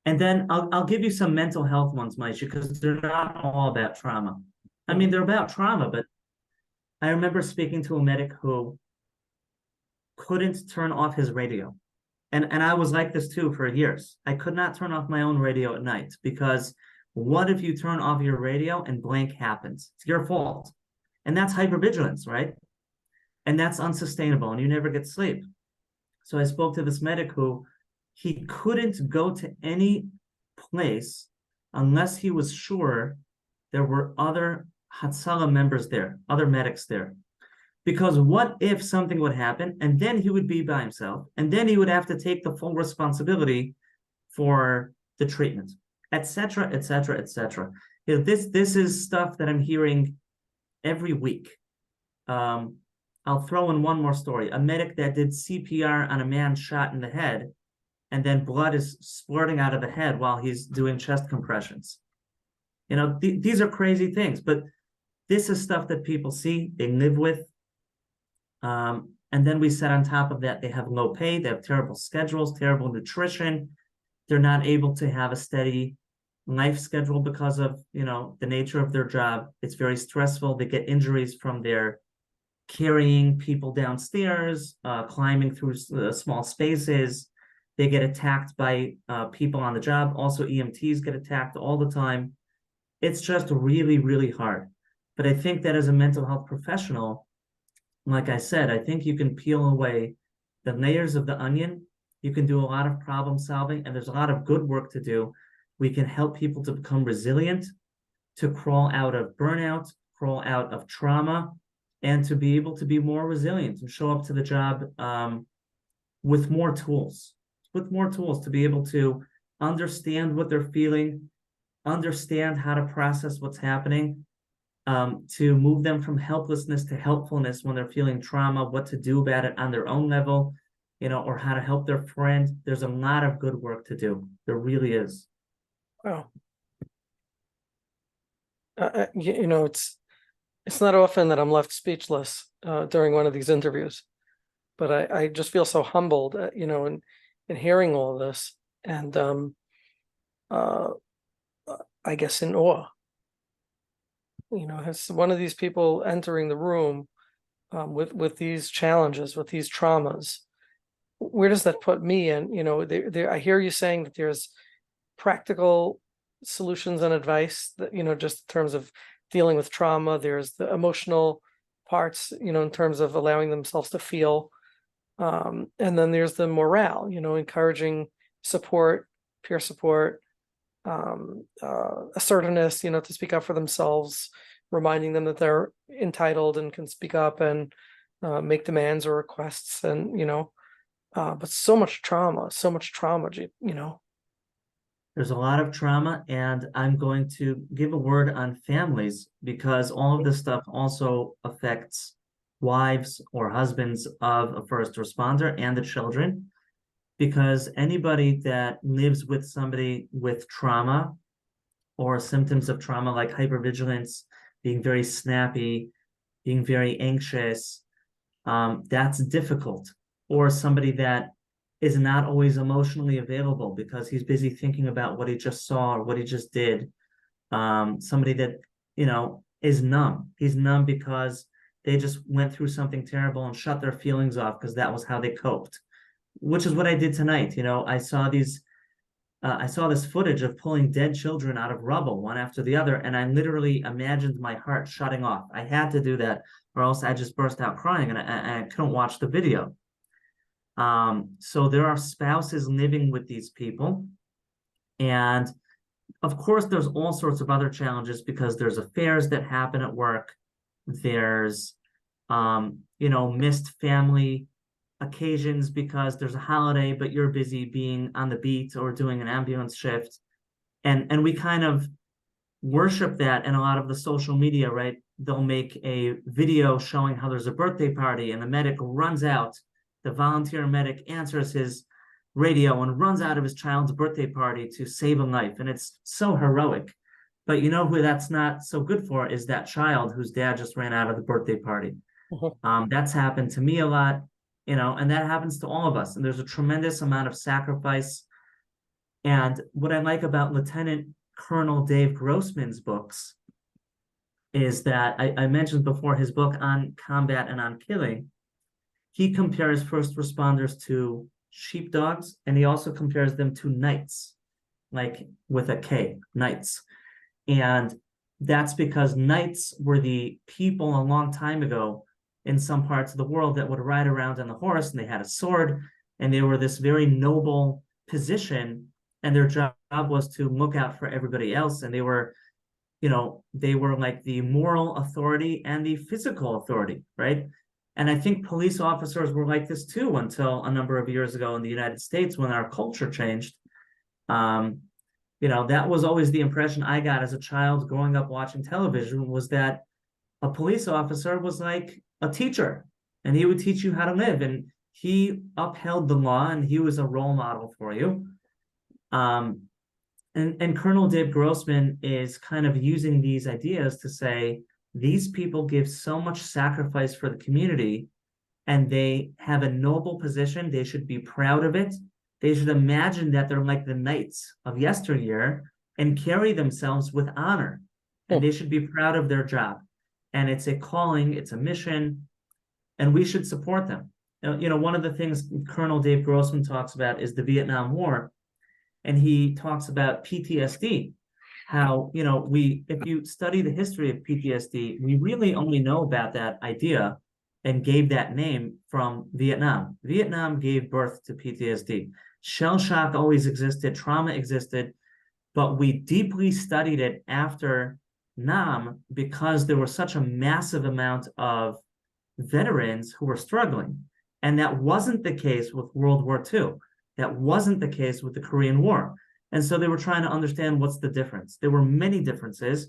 then I'll give you some mental health ones, Moshe, because they're not all about trauma. I mean, they're about trauma, but I remember speaking to a medic who couldn't turn off his radio. And I was like this too for years. I could not turn off my own radio at night, because what if you turn off your radio and blank happens? It's your fault. And that's hypervigilance, right? And that's unsustainable, and you never get sleep. So I spoke to this medic who he couldn't go to any place unless he was sure there were other Hatzalah members there, other medics there. Because what if something would happen, and then he would be by himself, and then he would have to take the full responsibility for the treatment, etc., etc., etc. This is stuff that I'm hearing every week. I'll throw in one more story. A medic that did CPR on a man shot in the head, and then blood is splurting out of the head while he's doing chest compressions. These are crazy things, but this is stuff that people see, they live with. And then we said on top of that, they have low pay, they have terrible schedules, terrible nutrition. They're not able to have a steady life schedule because of, the nature of their job. It's very stressful. They get injuries from their carrying people downstairs, climbing through small spaces. They get attacked by people on the job. Also, EMTs get attacked all the time. It's just really, really hard. But I think that as a mental health professional, like I said, I think you can peel away the layers of the onion. You can do a lot of problem solving, and there's a lot of good work to do. We can help people to become resilient, to crawl out of burnout, crawl out of trauma, and to be able to be more resilient and show up to the job with more tools to be able to understand what they're feeling, understand how to process what's happening, to move them from helplessness to helpfulness when they're feeling trauma, what to do about it on their own level, or how to help their friend. There's a lot of good work to do. There really is. Wow. It's not often that I'm left speechless during one of these interviews, but I just feel so humbled, in hearing all this, and uh, I guess in awe. As one of these people entering the room with these challenges, with these traumas, where does that put me? And I hear you saying that there's practical solutions and advice that, just in terms of dealing with trauma. There's the emotional parts, in terms of allowing themselves to feel. And then there's the morale, encouraging support, peer support, assertiveness, to speak up for themselves, reminding them that they're entitled and can speak up and make demands or requests. And, but so much trauma, There's a lot of trauma, and I'm going to give a word on families, because all of this stuff also affects wives or husbands of a first responder and the children, because anybody that lives with somebody with trauma or symptoms of trauma like hypervigilance, being very snappy, being very anxious, that's difficult. Or somebody that is not always emotionally available because he's busy thinking about what he just saw or what he just did. Somebody that, is numb. He's numb because they just went through something terrible and shut their feelings off because that was how they coped, which is what I did tonight. I saw this footage of pulling dead children out of rubble one after the other, and I literally imagined my heart shutting off. I had to do that, or else I just burst out crying, and I couldn't watch the video. So there are spouses living with these people, and of course there's all sorts of other challenges, because there's affairs that happen at work. There's missed family occasions because there's a holiday, but you're busy being on the beat or doing an ambulance shift. And we kind of worship that in a lot of the social media, right? They'll make a video showing how there's a birthday party and the medic runs out. The volunteer medic answers his radio and runs out of his child's birthday party to save a life. And it's so heroic. But who that's not so good for is that child whose dad just ran out of the birthday party. That's happened to me a lot, and that happens to all of us. And there's a tremendous amount of sacrifice. And what I like about Lieutenant Colonel Dave Grossman's books is that I mentioned before his book on combat and on killing. He compares first responders to sheepdogs, and he also compares them to knights, like with a K, knights. And that's because knights were the people a long time ago in some parts of the world that would ride around on the horse, and they had a sword, and they were this very noble position, and their job was to look out for everybody else. And they were like the moral authority and the physical authority, right? And I think police officers were like this too, until a number of years ago in the United States, when our culture changed. That was always the impression I got as a child growing up watching television, was that a police officer was like a teacher, and he would teach you how to live, and he upheld the law, and he was a role model for you. And Colonel Dave Grossman is kind of using these ideas to say, these people give so much sacrifice for the community, and they have a noble position. They should be proud of it. They should imagine that they're like the knights of yesteryear and carry themselves with honor. And they should be proud of their job. And it's a calling, it's a mission, and we should support them. One of the things Colonel Dave Grossman talks about is the Vietnam War. And he talks about PTSD, how, if you study the history of PTSD, we really only know about that idea and gave that name from Vietnam. Vietnam gave birth to PTSD. Shell shock always existed, trauma existed, but we deeply studied it after Nam, because there was such a massive amount of veterans who were struggling. And that wasn't the case with World War II. That wasn't the case with the Korean War. And so they were trying to understand what's the difference. There were many differences.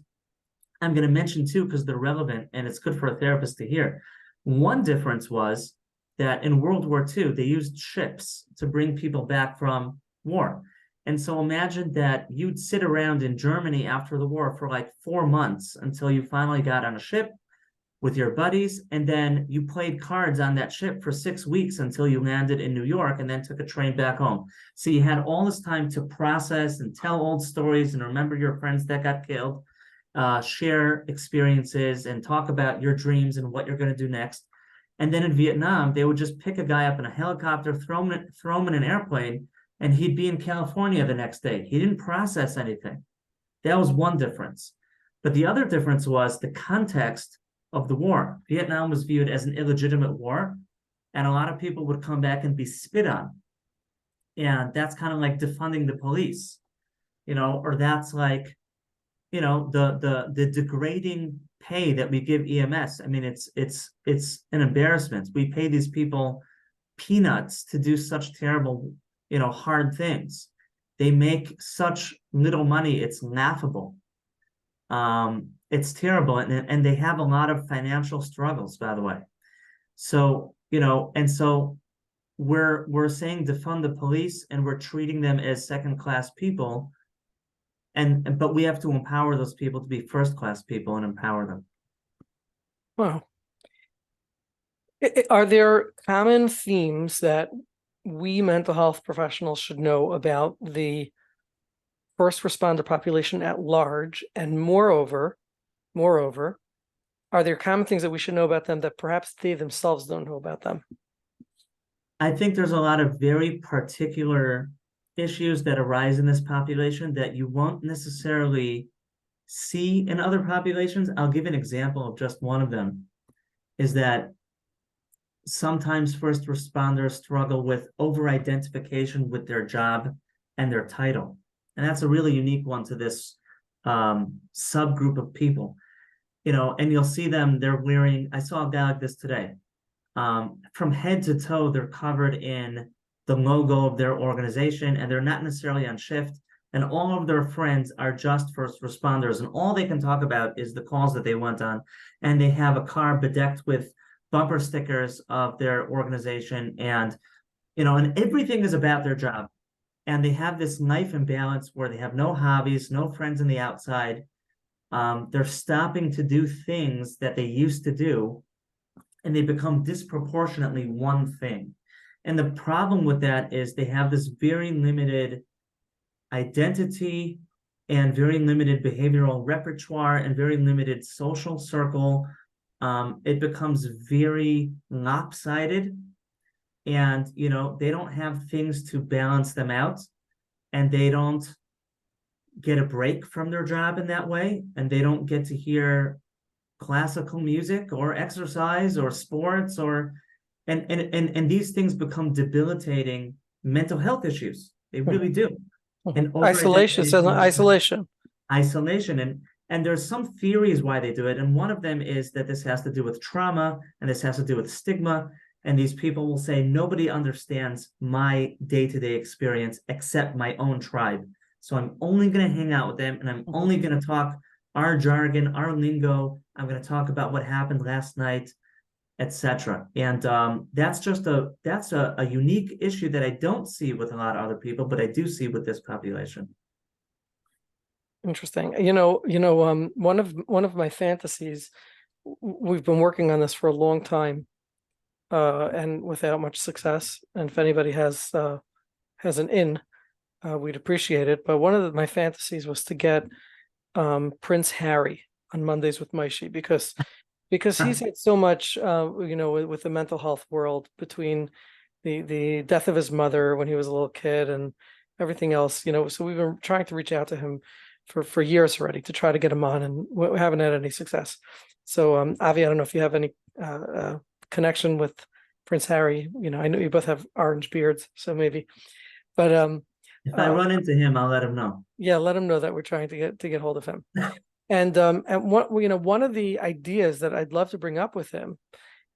I'm going to mention two because they're relevant and it's good for a therapist to hear. One difference was that in World War II, they used ships to bring people back from war. And so imagine that you'd sit around in Germany after the war for like 4 months until you finally got on a ship with your buddies, and then you played cards on that ship for 6 weeks until you landed in New York and then took a train back home. So you had all this time to process and tell old stories and remember your friends that got killed, share experiences and talk about your dreams and what you're going to do next. And then in Vietnam, they would just pick a guy up in a helicopter, throw him in an airplane, and he'd be in California the next day. He didn't process anything. That was one difference. But the other difference was the context of the war. Vietnam was viewed as an illegitimate war, and a lot of people would come back and be spit on. And that's kind of like defunding the police, or that's like, the degrading pay that we give EMS. I mean, it's an embarrassment. We pay these people peanuts to do such terrible, hard things. They make such little money, it's laughable. It's terrible, and they have a lot of financial struggles, by the way. So, and so we're saying defund the police, and we're treating them as second-class people, but we have to empower those people to be first-class people and empower them. Wow. Are there common themes that we mental health professionals should know about the first responder population at large? And moreover, are there common things that we should know about them that perhaps they themselves don't know about them? I think there's a lot of very particular issues that arise in this population that you won't necessarily see in other populations. I'll give an example of just one of them, is that sometimes first responders struggle with over-identification with their job and their title. And that's a really unique one to this subgroup of people. And you'll see them, they're wearing, I saw a guy like this today. From head to toe, they're covered in the logo of their organization, and they're not necessarily on shift. And all of their friends are just first responders. And all they can talk about is the calls that they went on. And they have a car bedecked with bumper stickers of their organization. And everything is about their job. And they have this knife imbalance where they have no hobbies, no friends on the outside. They're stopping to do things that they used to do, and they become disproportionately one thing. And the problem with that is they have this very limited identity and very limited behavioral repertoire and very limited social circle. It becomes very lopsided, and they don't have things to balance them out, and they don't get a break from their job in that way, and they don't get to hear classical music or exercise or sports and these things become debilitating mental health issues. They really do. And Isolation, it says isolation. And there's some theories why they do it, and one of them is that this has to do with trauma, and this has to do with stigma. And these people will say, nobody understands my day-to-day experience except my own tribe. So I'm only going to hang out with them, and I'm only going to talk our jargon, our lingo. I'm going to talk about what happened last night, etc. And that's a unique issue that I don't see with a lot of other people, but I do see with this population. Interesting. One of my fantasies, we've been working on this for a long time, and without much success. And if anybody has an in, we'd appreciate it. But one of my fantasies was to get Prince Harry on Mondays with Moshe, because he's had so much, with the mental health world, between the death of his mother when he was a little kid and everything else. So we've been trying to reach out to him for years already to try to get him on, and we haven't had any success. So Avi, I don't know if you have any connection with Prince Harry. I know you both have orange beards, so maybe. But if I run into him, I'll let him know. Yeah, let him know that we're trying to get hold of him. And one of the ideas that I'd love to bring up with him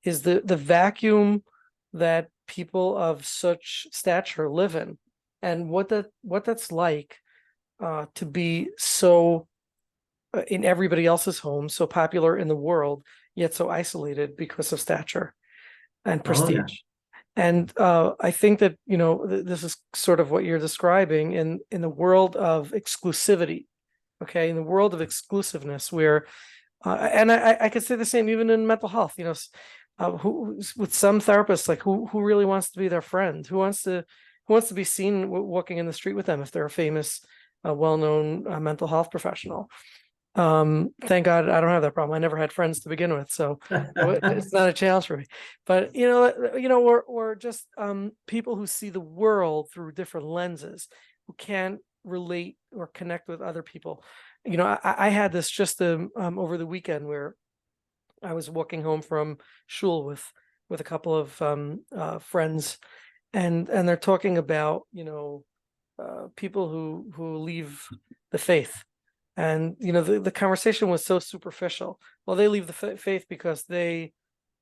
is the vacuum that people of such stature live in, and what that's like to be so in everybody else's home, so popular in the world, yet so isolated because of stature and Oh yeah. prestige. And I think that, this is sort of what you're describing in the world of exclusivity. Okay, in the world of exclusiveness, where and I could say the same even in mental health. Who with some therapists, like who really wants to be their friend? Who wants to be seen walking in the street with them if they're a famous, well-known mental health professional? Thank God I don't have that problem. I never had friends to begin with, so it's not a challenge for me. But or just people who see the world through different lenses, who can't relate or connect with other people. I had this just over the weekend where I was walking home from shul with a couple of friends, and they're talking about people who leave the faith, and the conversation was so superficial. Well, they leave the faith because they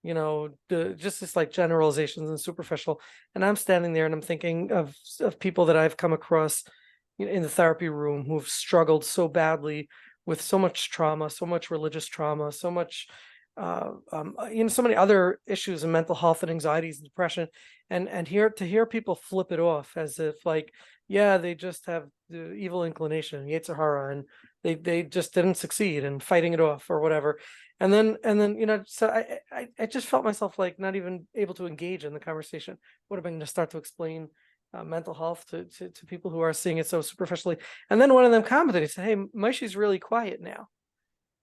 just this like generalizations and superficial. And I'm standing there and I'm thinking of people that I've come across in the therapy room who've struggled so badly with so much trauma, so much religious trauma, so much so many other issues in mental health and anxieties and depression, and hear people flip it off as if like, yeah, they just have the evil inclination, Yetzer Hara, and they just didn't succeed and fighting it off or whatever. And then so I just felt myself like not even able to engage in the conversation. What am I going to start to explain mental health to people who are seeing it so superficially? And then one of them commented, he said, "Hey, Moshe's really quiet now."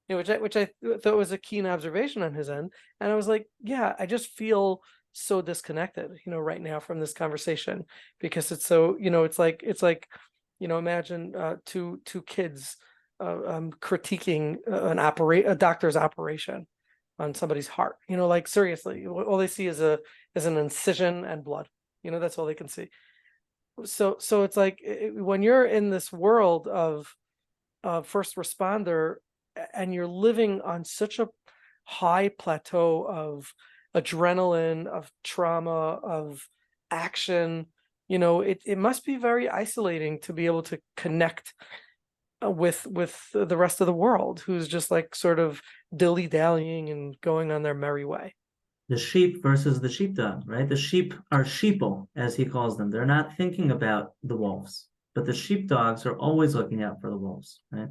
Which I thought was a keen observation on his end. And I was like, yeah, I just feel so disconnected, right now from this conversation, because it's so, it's like, imagine two kids critiquing a doctor's operation on somebody's heart. Like seriously, all they see is an incision and blood. That's all they can see. So it's like when you're in this world of first responder, and you're living on such a high plateau of adrenaline, of trauma, of action, it must be very isolating to be able to connect with the rest of the world, who's just like sort of dilly-dallying and going on their merry way. The sheep versus the sheepdog, right? The sheep are sheeple, as he calls them. They're not thinking about the wolves, but the sheepdogs are always looking out for the wolves, right?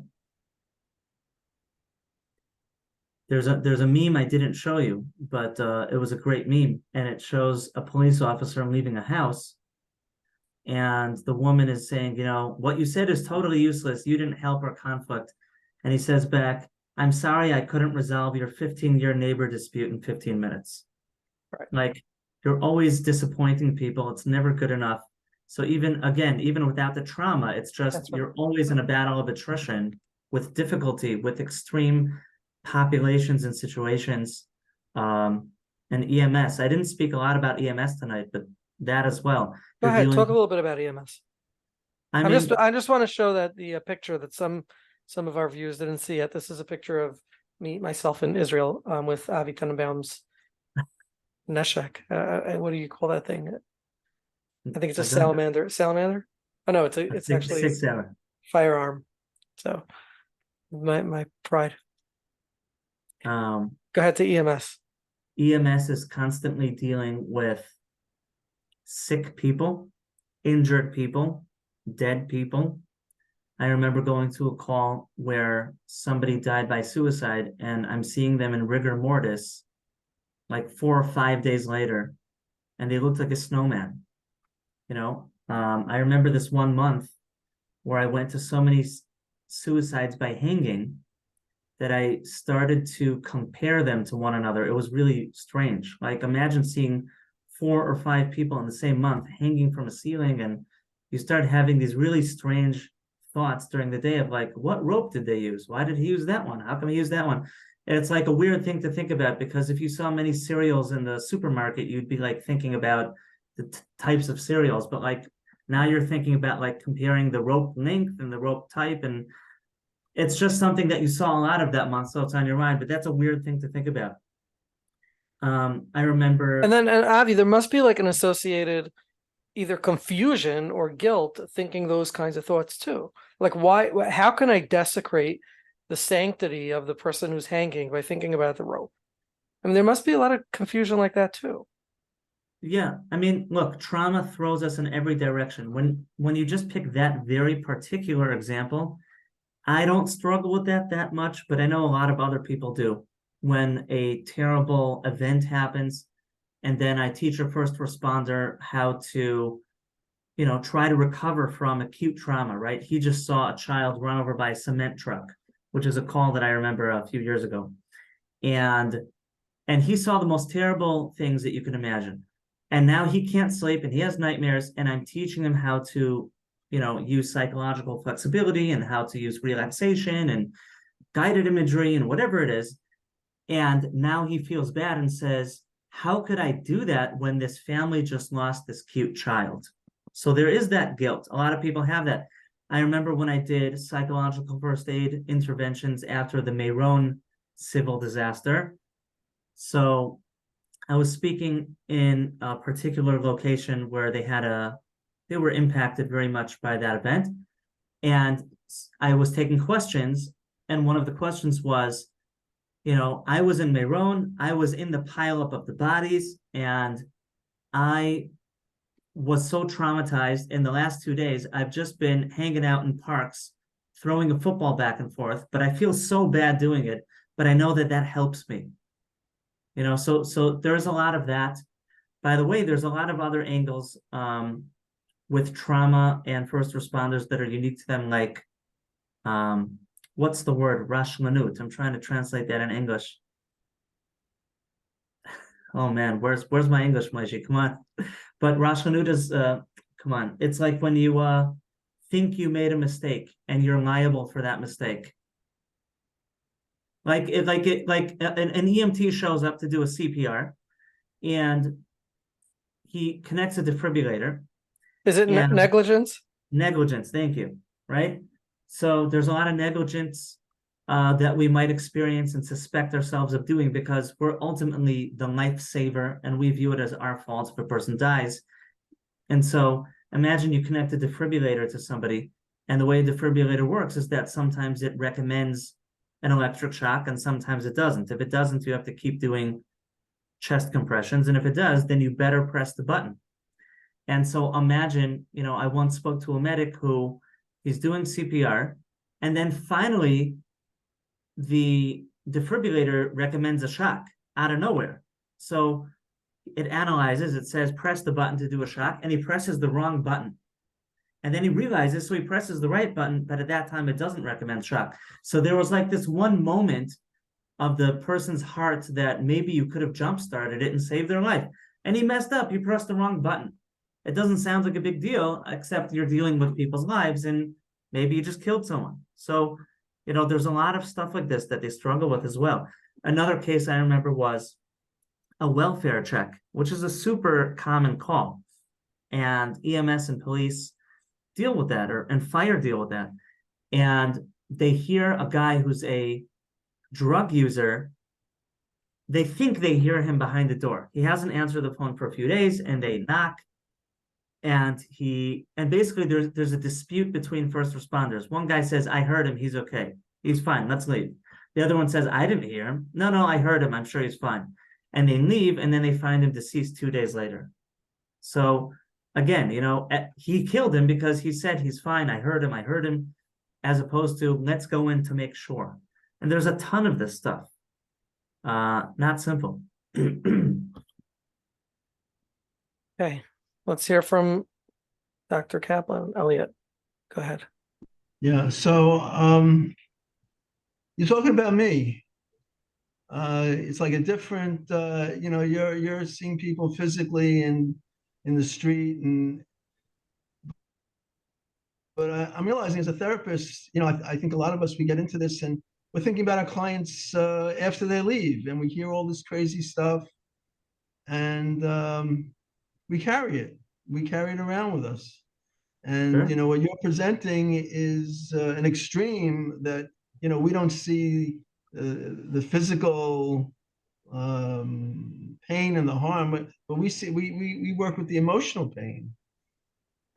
There's a meme I didn't show you, but it was a great meme, and it shows a police officer leaving a house, and the woman is saying, what you said is totally useless. You didn't help our conflict. And he says back, I'm sorry I couldn't resolve your 15-year neighbor dispute in 15 minutes. Right. Like, you're always disappointing people. It's never good enough. So even without the trauma, it's just That's right. you're always in a battle of attrition with difficulty, with extreme populations and situations. And EMS. I didn't speak a lot about EMS tonight, but that as well. Go You're ahead, talk a dealing, little bit about EMS. I I'm just mean, I just want to show that the picture that some of our viewers didn't see yet. This is a picture of myself in Israel with Avi Tenenbaum's neshek. What do you call that thing? I think it's a I don't salamander. Salamander? Oh no, it's six actually six seven. firearm. So my pride. Um, Go ahead to EMS. EMS is constantly dealing with sick people, injured people, dead people. I remember going to a call where somebody died by suicide, and I'm seeing them in rigor mortis like 4 or 5 days later, and they looked like a snowman. I remember this one month where I went to so many suicides by hanging that I started to compare them to one another. It was really strange. Like, imagine seeing 4 or 5 people in the same month hanging from a ceiling, and you start having these really strange thoughts during the day of like, what rope did they use? Why did he use that one? How come he used that one? And it's like a weird thing to think about, because if you saw many cereals in the supermarket, you'd be like thinking about the types of cereals, but like now you're thinking about like comparing the rope length and the rope type, and it's just something that you saw a lot of that month, so it's on your mind. But that's a weird thing to think about. I And remember. then, and Avi, there must be like an associated either confusion or guilt thinking those kinds of thoughts too. Like, how can I desecrate the sanctity of the person who's hanging by thinking about the rope? I mean, there must be a lot of confusion like that too. Yeah, I mean, look, trauma throws us in every direction. When you just pick that very particular example, I don't struggle with that much, but I know a lot of other people do. When a terrible event happens, and then I teach a first responder how to, try to recover from acute trauma, right? He just saw a child run over by a cement truck, which is a call that I remember a few years ago. And he saw the most terrible things that you can imagine. And now he can't sleep and he has nightmares. And I'm teaching him how to, use psychological flexibility and how to use relaxation and guided imagery and whatever it is. And now he feels bad and says, how could I do that when this family just lost this cute child? So there is that guilt. A lot of people have that. I remember when I did psychological first aid interventions after the Meron civil disaster. So I was speaking in a particular location where they were impacted very much by that event. And I was taking questions. And one of the questions was, I was in Meron, I was in the pileup of the bodies, and I was so traumatized in the last 2 days. I've just been hanging out in parks, throwing a football back and forth, but I feel so bad doing it. But I know that helps me. So there's a lot of that. By the way, there's a lot of other angles with trauma and first responders that are unique to them, like what's the word? Rashlanut. I'm trying to translate that in English. Oh man, where's my English, Moshe? Come on. But Rashlanut is come on. It's like when you think you made a mistake and you're liable for that mistake. Like an EMT shows up to do a CPR and he connects a defibrillator. Is it And negligence? negligence, thank you. Right. So there's a lot of negligence that we might experience and suspect ourselves of doing because we're ultimately the lifesaver and we view it as our fault if a person dies. And so imagine you connect a defibrillator to somebody, and the way a defibrillator works is that sometimes it recommends an electric shock and sometimes it doesn't. If it doesn't, you have to keep doing chest compressions. And if it does, then you better press the button. And so imagine, I once spoke to a medic who he's doing CPR, and then finally the defibrillator recommends a shock out of nowhere. So it analyzes, it says, press the button to do a shock, and he presses the wrong button. And then he realizes, so he presses the right button, but at that time it doesn't recommend shock. So there was like this one moment of the person's heart that maybe you could have jump-started it and saved their life. And he messed up, he pressed the wrong button. It doesn't sound like a big deal, except you're dealing with people's lives and maybe you just killed someone. So, there's a lot of stuff like this that they struggle with as well. Another case I remember was a welfare check, which is a super common call. And EMS and police deal with that, and fire deal with that. And they hear a guy who's a drug user. They think they hear him behind the door. He hasn't answered the phone for a few days, and they knock. And basically there's a dispute between first responders. One guy says, I heard him, he's okay. He's fine, let's leave. The other one says, I didn't hear him. No, I heard him, I'm sure he's fine. And they leave, and then they find him deceased 2 days later. So again, he killed him because he said he's fine, I heard him, as opposed to let's go in to make sure. And there's a ton of this stuff. Not simple. Okay, let's hear from Dr. Kaplan. Elliot, go ahead. Yeah, so you're talking about me. It's like a different, you're seeing people physically in the street, but I'm realizing as a therapist, I think a lot of us, we get into this and we're thinking about our clients after they leave, and we hear all this crazy stuff, and we carry it. We carry it around with us. And Sure. what you're presenting is an extreme that we don't see the physical pain and the harm, but we see we work with the emotional pain.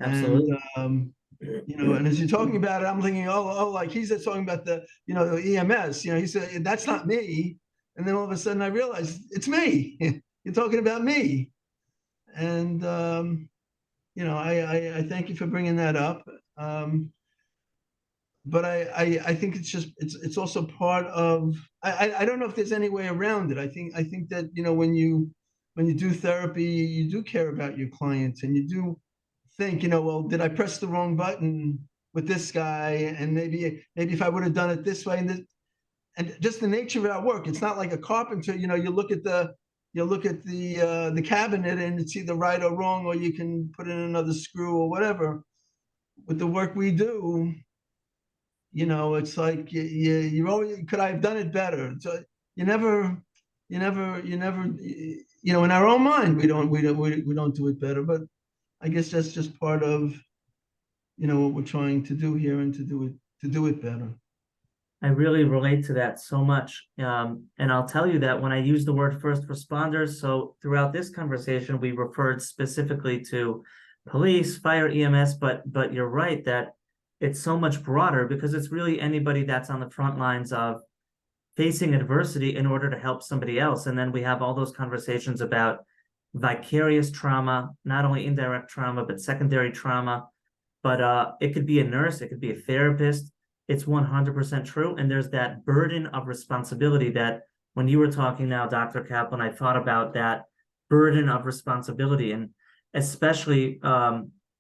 Absolutely. And and as you're talking about it, I'm thinking, like he's just talking about the EMS. He said that's not me, and then all of a sudden I realized it's me. You're talking about me, and I thank you for bringing that up. But I think it's also part of. I don't know if there's any way around it. I think that when you do therapy, you do care about your clients, and you do think, well, did I press the wrong button with this guy? And maybe if I would have done it this way, and just the nature of our work, it's not like a carpenter. You look at the cabinet and it's either right or wrong, or you can put in another screw or whatever. With the work we do, it's like you always could I have done it better. So you never, in our own mind, we don't do it better. But I guess that's just part of what we're trying to do here, and to do it better. I really relate to that so much. And I'll tell you that when I use the word first responders, so throughout this conversation, we referred specifically to police, fire, EMS, but you're right that it's so much broader, because it's really anybody that's on the front lines of facing adversity in order to help somebody else. And then we have all those conversations about vicarious trauma, not only indirect trauma, but secondary trauma. But it could be a nurse, it could be a therapist. It's 100% true. And there's that burden of responsibility that when you were talking now, Dr. Kaplan, I thought about that burden of responsibility. And especially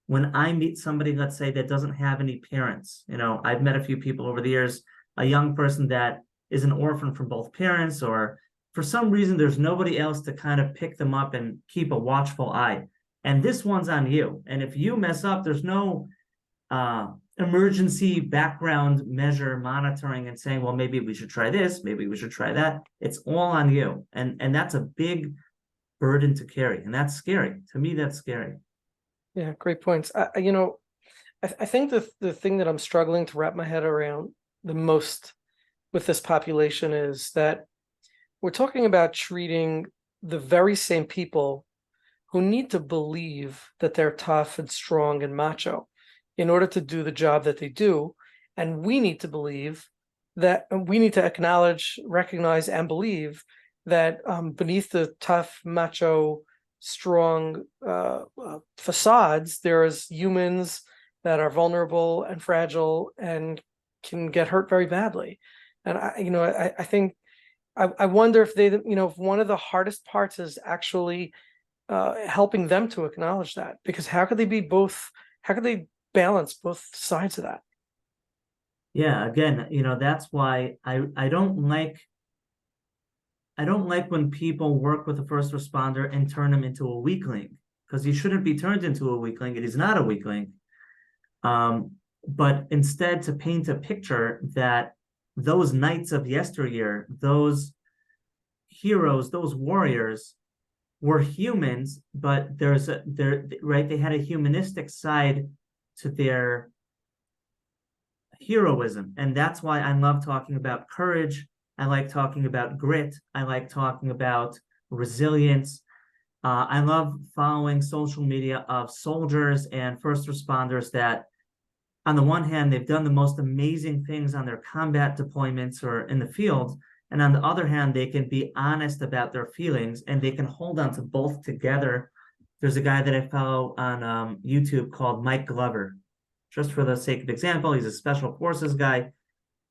when I meet somebody, let's say, that doesn't have any parents. I've met a few people over the years, a young person that is an orphan from both parents, or for some reason, there's nobody else to kind of pick them up and keep a watchful eye. And this one's on you. And if you mess up, there's no emergency background measure monitoring and saying, well, maybe we should try this, maybe we should try that. It's all on you. And that's a big burden to carry. And that's scary. To me, that's scary. Yeah, great points. I think the thing that I'm struggling to wrap my head around the most with this population is that we're talking about treating the very same people who need to believe that they're tough and strong and macho in order to do the job that they do. And we need to believe that we need to acknowledge, recognize, and believe that beneath the tough, macho, strong facades, there's humans that are vulnerable and fragile and can get hurt very badly. And I think I wonder if if one of the hardest parts is actually helping them to acknowledge that, because how could they balance both sides of that? Yeah, again, that's why I don't like when people work with a first responder and turn him into a weakling, because he shouldn't be turned into a weakling, and he's not a weakling. But instead, to paint a picture that those knights of yesteryear, those heroes, those warriors were humans, but they had a humanistic side to their heroism. And that's why I love talking about courage. I like talking about grit. I like talking about resilience. I love following social media of soldiers and first responders that, on the one hand, they've done the most amazing things on their combat deployments or in the field. And on the other hand, they can be honest about their feelings, and they can hold on to both together. There's a guy that I follow on YouTube called Mike Glover. Just for the sake of example, he's a special forces guy.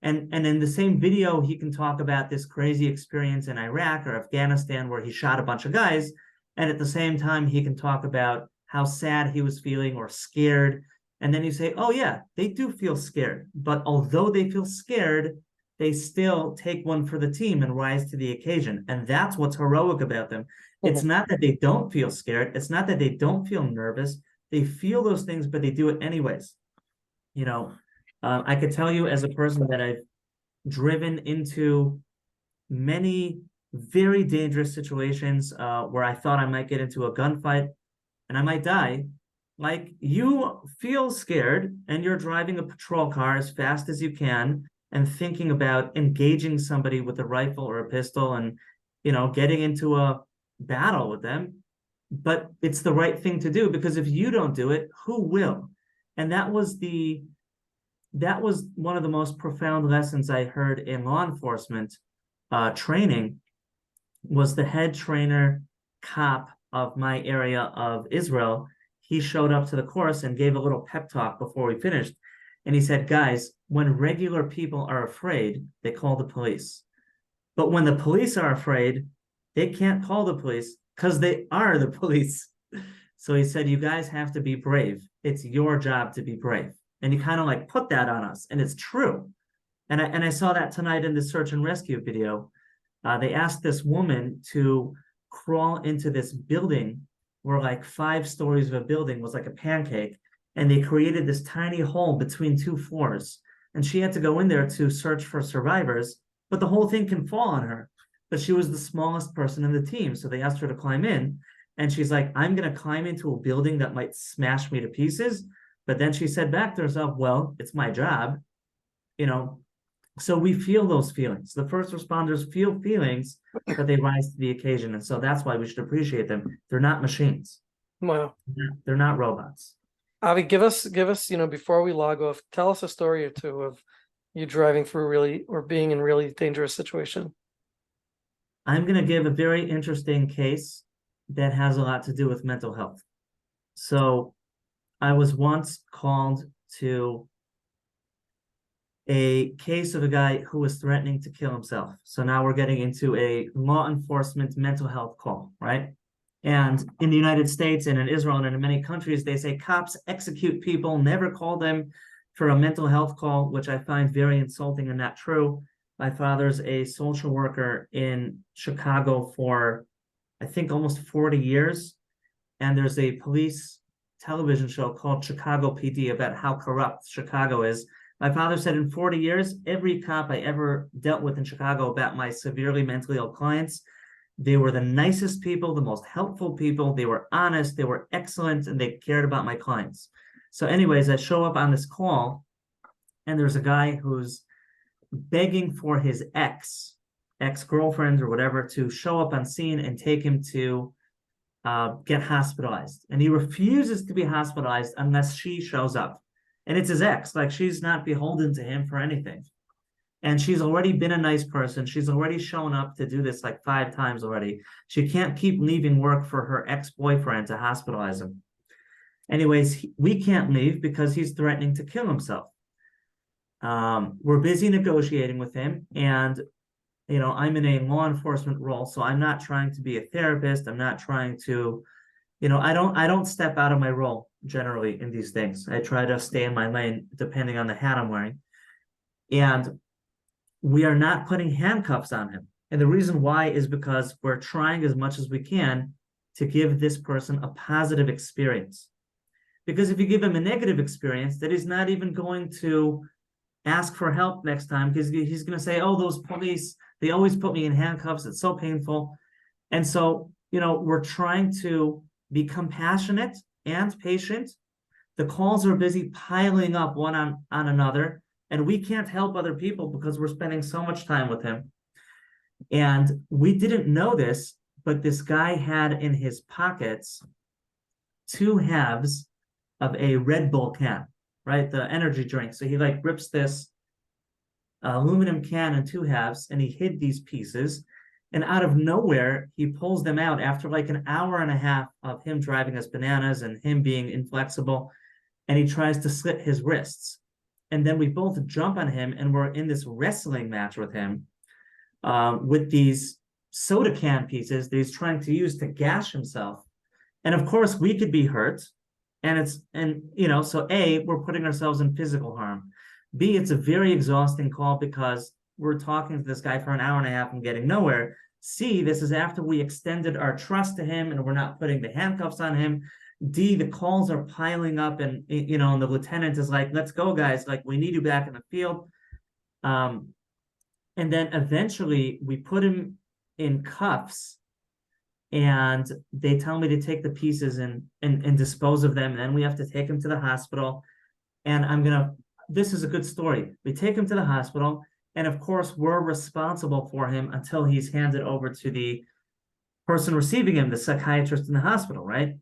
And in the same video, he can talk about this crazy experience in Iraq or Afghanistan where he shot a bunch of guys. And at the same time, he can talk about how sad he was feeling or scared. And then you say, oh, yeah, they do feel scared. But although they feel scared, they still take one for the team and rise to the occasion. And that's what's heroic about them. It's not that they don't feel scared. It's not that they don't feel nervous. They feel those things, but they do it anyways. I could tell you, as a person that I've driven into many very dangerous situations where I thought I might get into a gunfight and I might die. Like, you feel scared and you're driving a patrol car as fast as you can and thinking about engaging somebody with a rifle or a pistol and, getting into a battle with them. but it's the right thing to do, because if you don't do it, who will? And that was one of the most profound lessons I heard in law enforcement training. Was the head trainer cop of my area of Israel. He showed up to the course and gave a little pep talk before we finished. And he said, guys, when regular people are afraid, they call the police. But when the police are afraid, they can't call the police because they are the police. So he said, you guys have to be brave. It's your job to be brave. And he kind of like put that on us. And it's true. And I saw that tonight in the search and rescue video. They asked this woman to crawl into this building where like 5 stories of a building was like a pancake. And they created this tiny hole between 2 floors. And she had to go in there to search for survivors, but the whole thing can fall on her. But she was the smallest person in the team. So they asked her to climb in. And she's like, I'm going to climb into a building that might smash me to pieces. But then she said back to herself, well, it's my job, you know. So we feel those feelings. The first responders feel feelings, but they rise to the occasion. And so that's why we should appreciate them. They're not machines. Wow. They're not robots. Avi, give us, before we log off, tell us a story or two of you driving through really, or being in really dangerous situation. I'm going to give a very interesting case that has a lot to do with mental health. So I was once called to a case of a guy who was threatening to kill himself. So now we're getting into a law enforcement mental health call, right? And in the United States and in Israel and in many countries, they say cops execute people, never call them for a mental health call, which I find very insulting and not true. My father's a social worker in Chicago for, I think, almost 40 years. And there's a police television show called Chicago PD about how corrupt Chicago is. My father said in 40 years, every cop I ever dealt with in Chicago about my severely mentally ill clients, they were the nicest people, the most helpful people. They were honest, they were excellent, and they cared about my clients. So anyways, I show up on this call, and there's a guy who's begging for his ex-girlfriend or whatever to show up on scene and take him to get hospitalized. And he refuses to be hospitalized unless she shows up. And it's his ex, like she's not beholden to him for anything. And she's already been a nice person. She's already shown up to do this like 5 times already. She can't keep leaving work for her ex-boyfriend to hospitalize him. Anyways, we can't leave because he's threatening to kill himself. We're busy negotiating with him, and you know, I'm in a law enforcement role, so I'm not trying to be a therapist. I'm not trying to, you know, I don't step out of my role generally in these things. I try to stay in my lane depending on the hat I'm wearing. And we are not putting handcuffs on him. And the reason why is because we're trying as much as we can to give this person a positive experience. Because if you give him a negative experience, that he's not even going to ask for help next time, because he's going to say, oh, those police, they always put me in handcuffs. It's so painful. And so, you know, we're trying to be compassionate and patient. The calls are busy piling up one on another, and we can't help other people because we're spending so much time with him. And we didn't know this, but this guy had in his pockets 2 halves of a Red Bull can, right? The energy drink. So he like rips this aluminum can in 2 halves, and he hid these pieces. And out of nowhere, he pulls them out after like an hour and a half of him driving us bananas and him being inflexible. And he tries to slit his wrists. And then we both jump on him, and we're in this wrestling match with him with these soda can pieces that he's trying to use to gash himself. And of course, we could be hurt. And you know, so A, we're putting ourselves in physical harm. B, it's a very exhausting call because we're talking to this guy for an hour and a half and getting nowhere. C, this is after we extended our trust to him and we're not putting the handcuffs on him. D, the calls are piling up, and you know, and the lieutenant is like, let's go, guys, like we need you back in the field. And then eventually we put him in cuffs, and they tell me to take the pieces and dispose of them. And then we have to take him to the hospital. And this is a good story. We take him to the hospital, and of course we're responsible for him until he's handed over to the person receiving him, the psychiatrist in the hospital, right?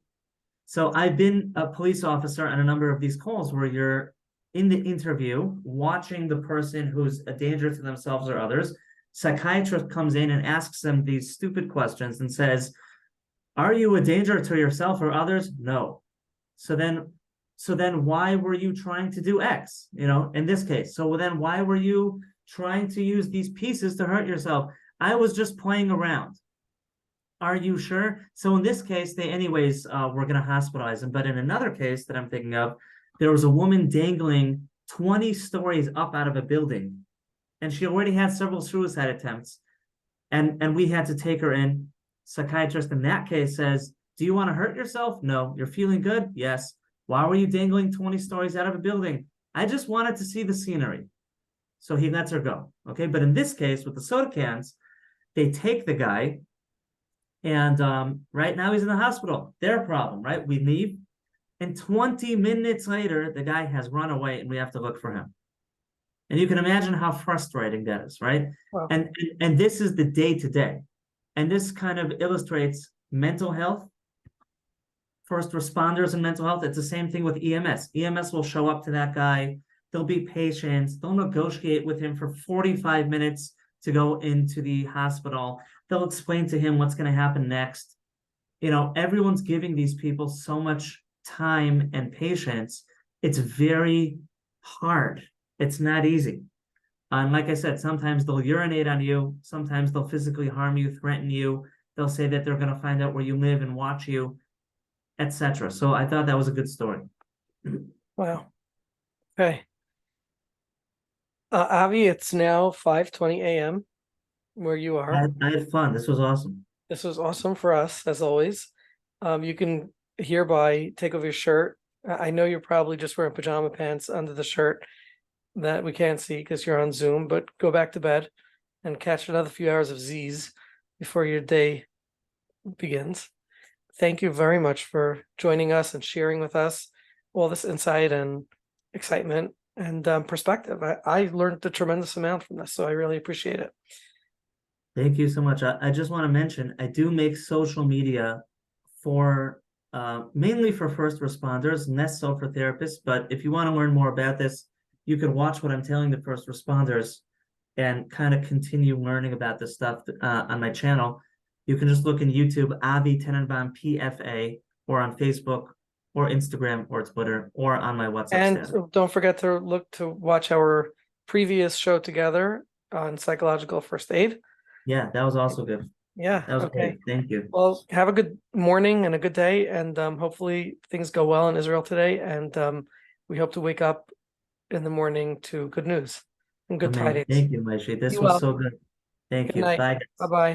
So I've been a police officer on a number of these calls where you're in the interview, watching the person who's a danger to themselves or others. Psychiatrist comes in and asks them these stupid questions and says, "Are you a danger to yourself or others?" No. So then why were you trying to do X, in this case? So then why were you trying to use these pieces to hurt yourself? I was just playing around. Are you sure? So in this case, they anyways were going to hospitalize him. But in another case that I'm thinking of, there was a woman dangling 20 stories up out of a building, and she already had several suicide attempts, and we had to take her in. Psychiatrist in that case says, "Do you want to hurt yourself? No. You're feeling good? Yes. Why were you dangling 20 stories out of a building? I just wanted to see the scenery." So he lets her go. Okay. But in this case, with the soda cans, they take the guy, and right now he's in the hospital. Their problem, right? We leave, and 20 minutes later, the guy has run away, and we have to look for him. And you can imagine how frustrating that is, right? Wow. And this is the day-to-day. And this kind of illustrates mental health, first responders and mental health. It's the same thing with EMS. EMS will show up to that guy. They'll be patient. They'll negotiate with him for 45 minutes to go into the hospital. They'll explain to him what's going to happen next. Everyone's giving these people so much time and patience. It's very hard. It's not easy. And like I said, sometimes they'll urinate on you. Sometimes they'll physically harm you, threaten you. They'll say that they're going to find out where you live and watch you, etc. So I thought that was a good story. Wow. Okay. Avi, it's now 5:20 a.m. where you are. I had fun. This was awesome. This was awesome for us, as always. You can hereby take off your shirt. I know you're probably just wearing pajama pants under the shirt that we can't see because you're on Zoom, but go back to bed and catch another few hours of Z's before your day begins. Thank you very much for joining us and sharing with us all this insight and excitement and perspective. I learned a tremendous amount from this, so I really appreciate it. Thank you so much. I just want to mention, I do make social media for mainly for first responders, less so for therapists. But if you want to learn more about this, you can watch what I'm telling the first responders and kind of continue learning about this stuff on my channel. You can just look in YouTube, Avi Tenenbaum PFA, or on Facebook, or Instagram, or Twitter, or on my WhatsApp And status. don't forget to watch our previous show together on psychological first aid. Yeah, that was also good. Yeah. That was Okay. great. Thank you. Well, have a good morning and a good day, and hopefully things go well in Israel today. And we hope to wake up in the morning to good news and good Amen. tidings. Thank you, Moshe. This Be was well. so good. Thank Good you. night. Bye. Bye-bye.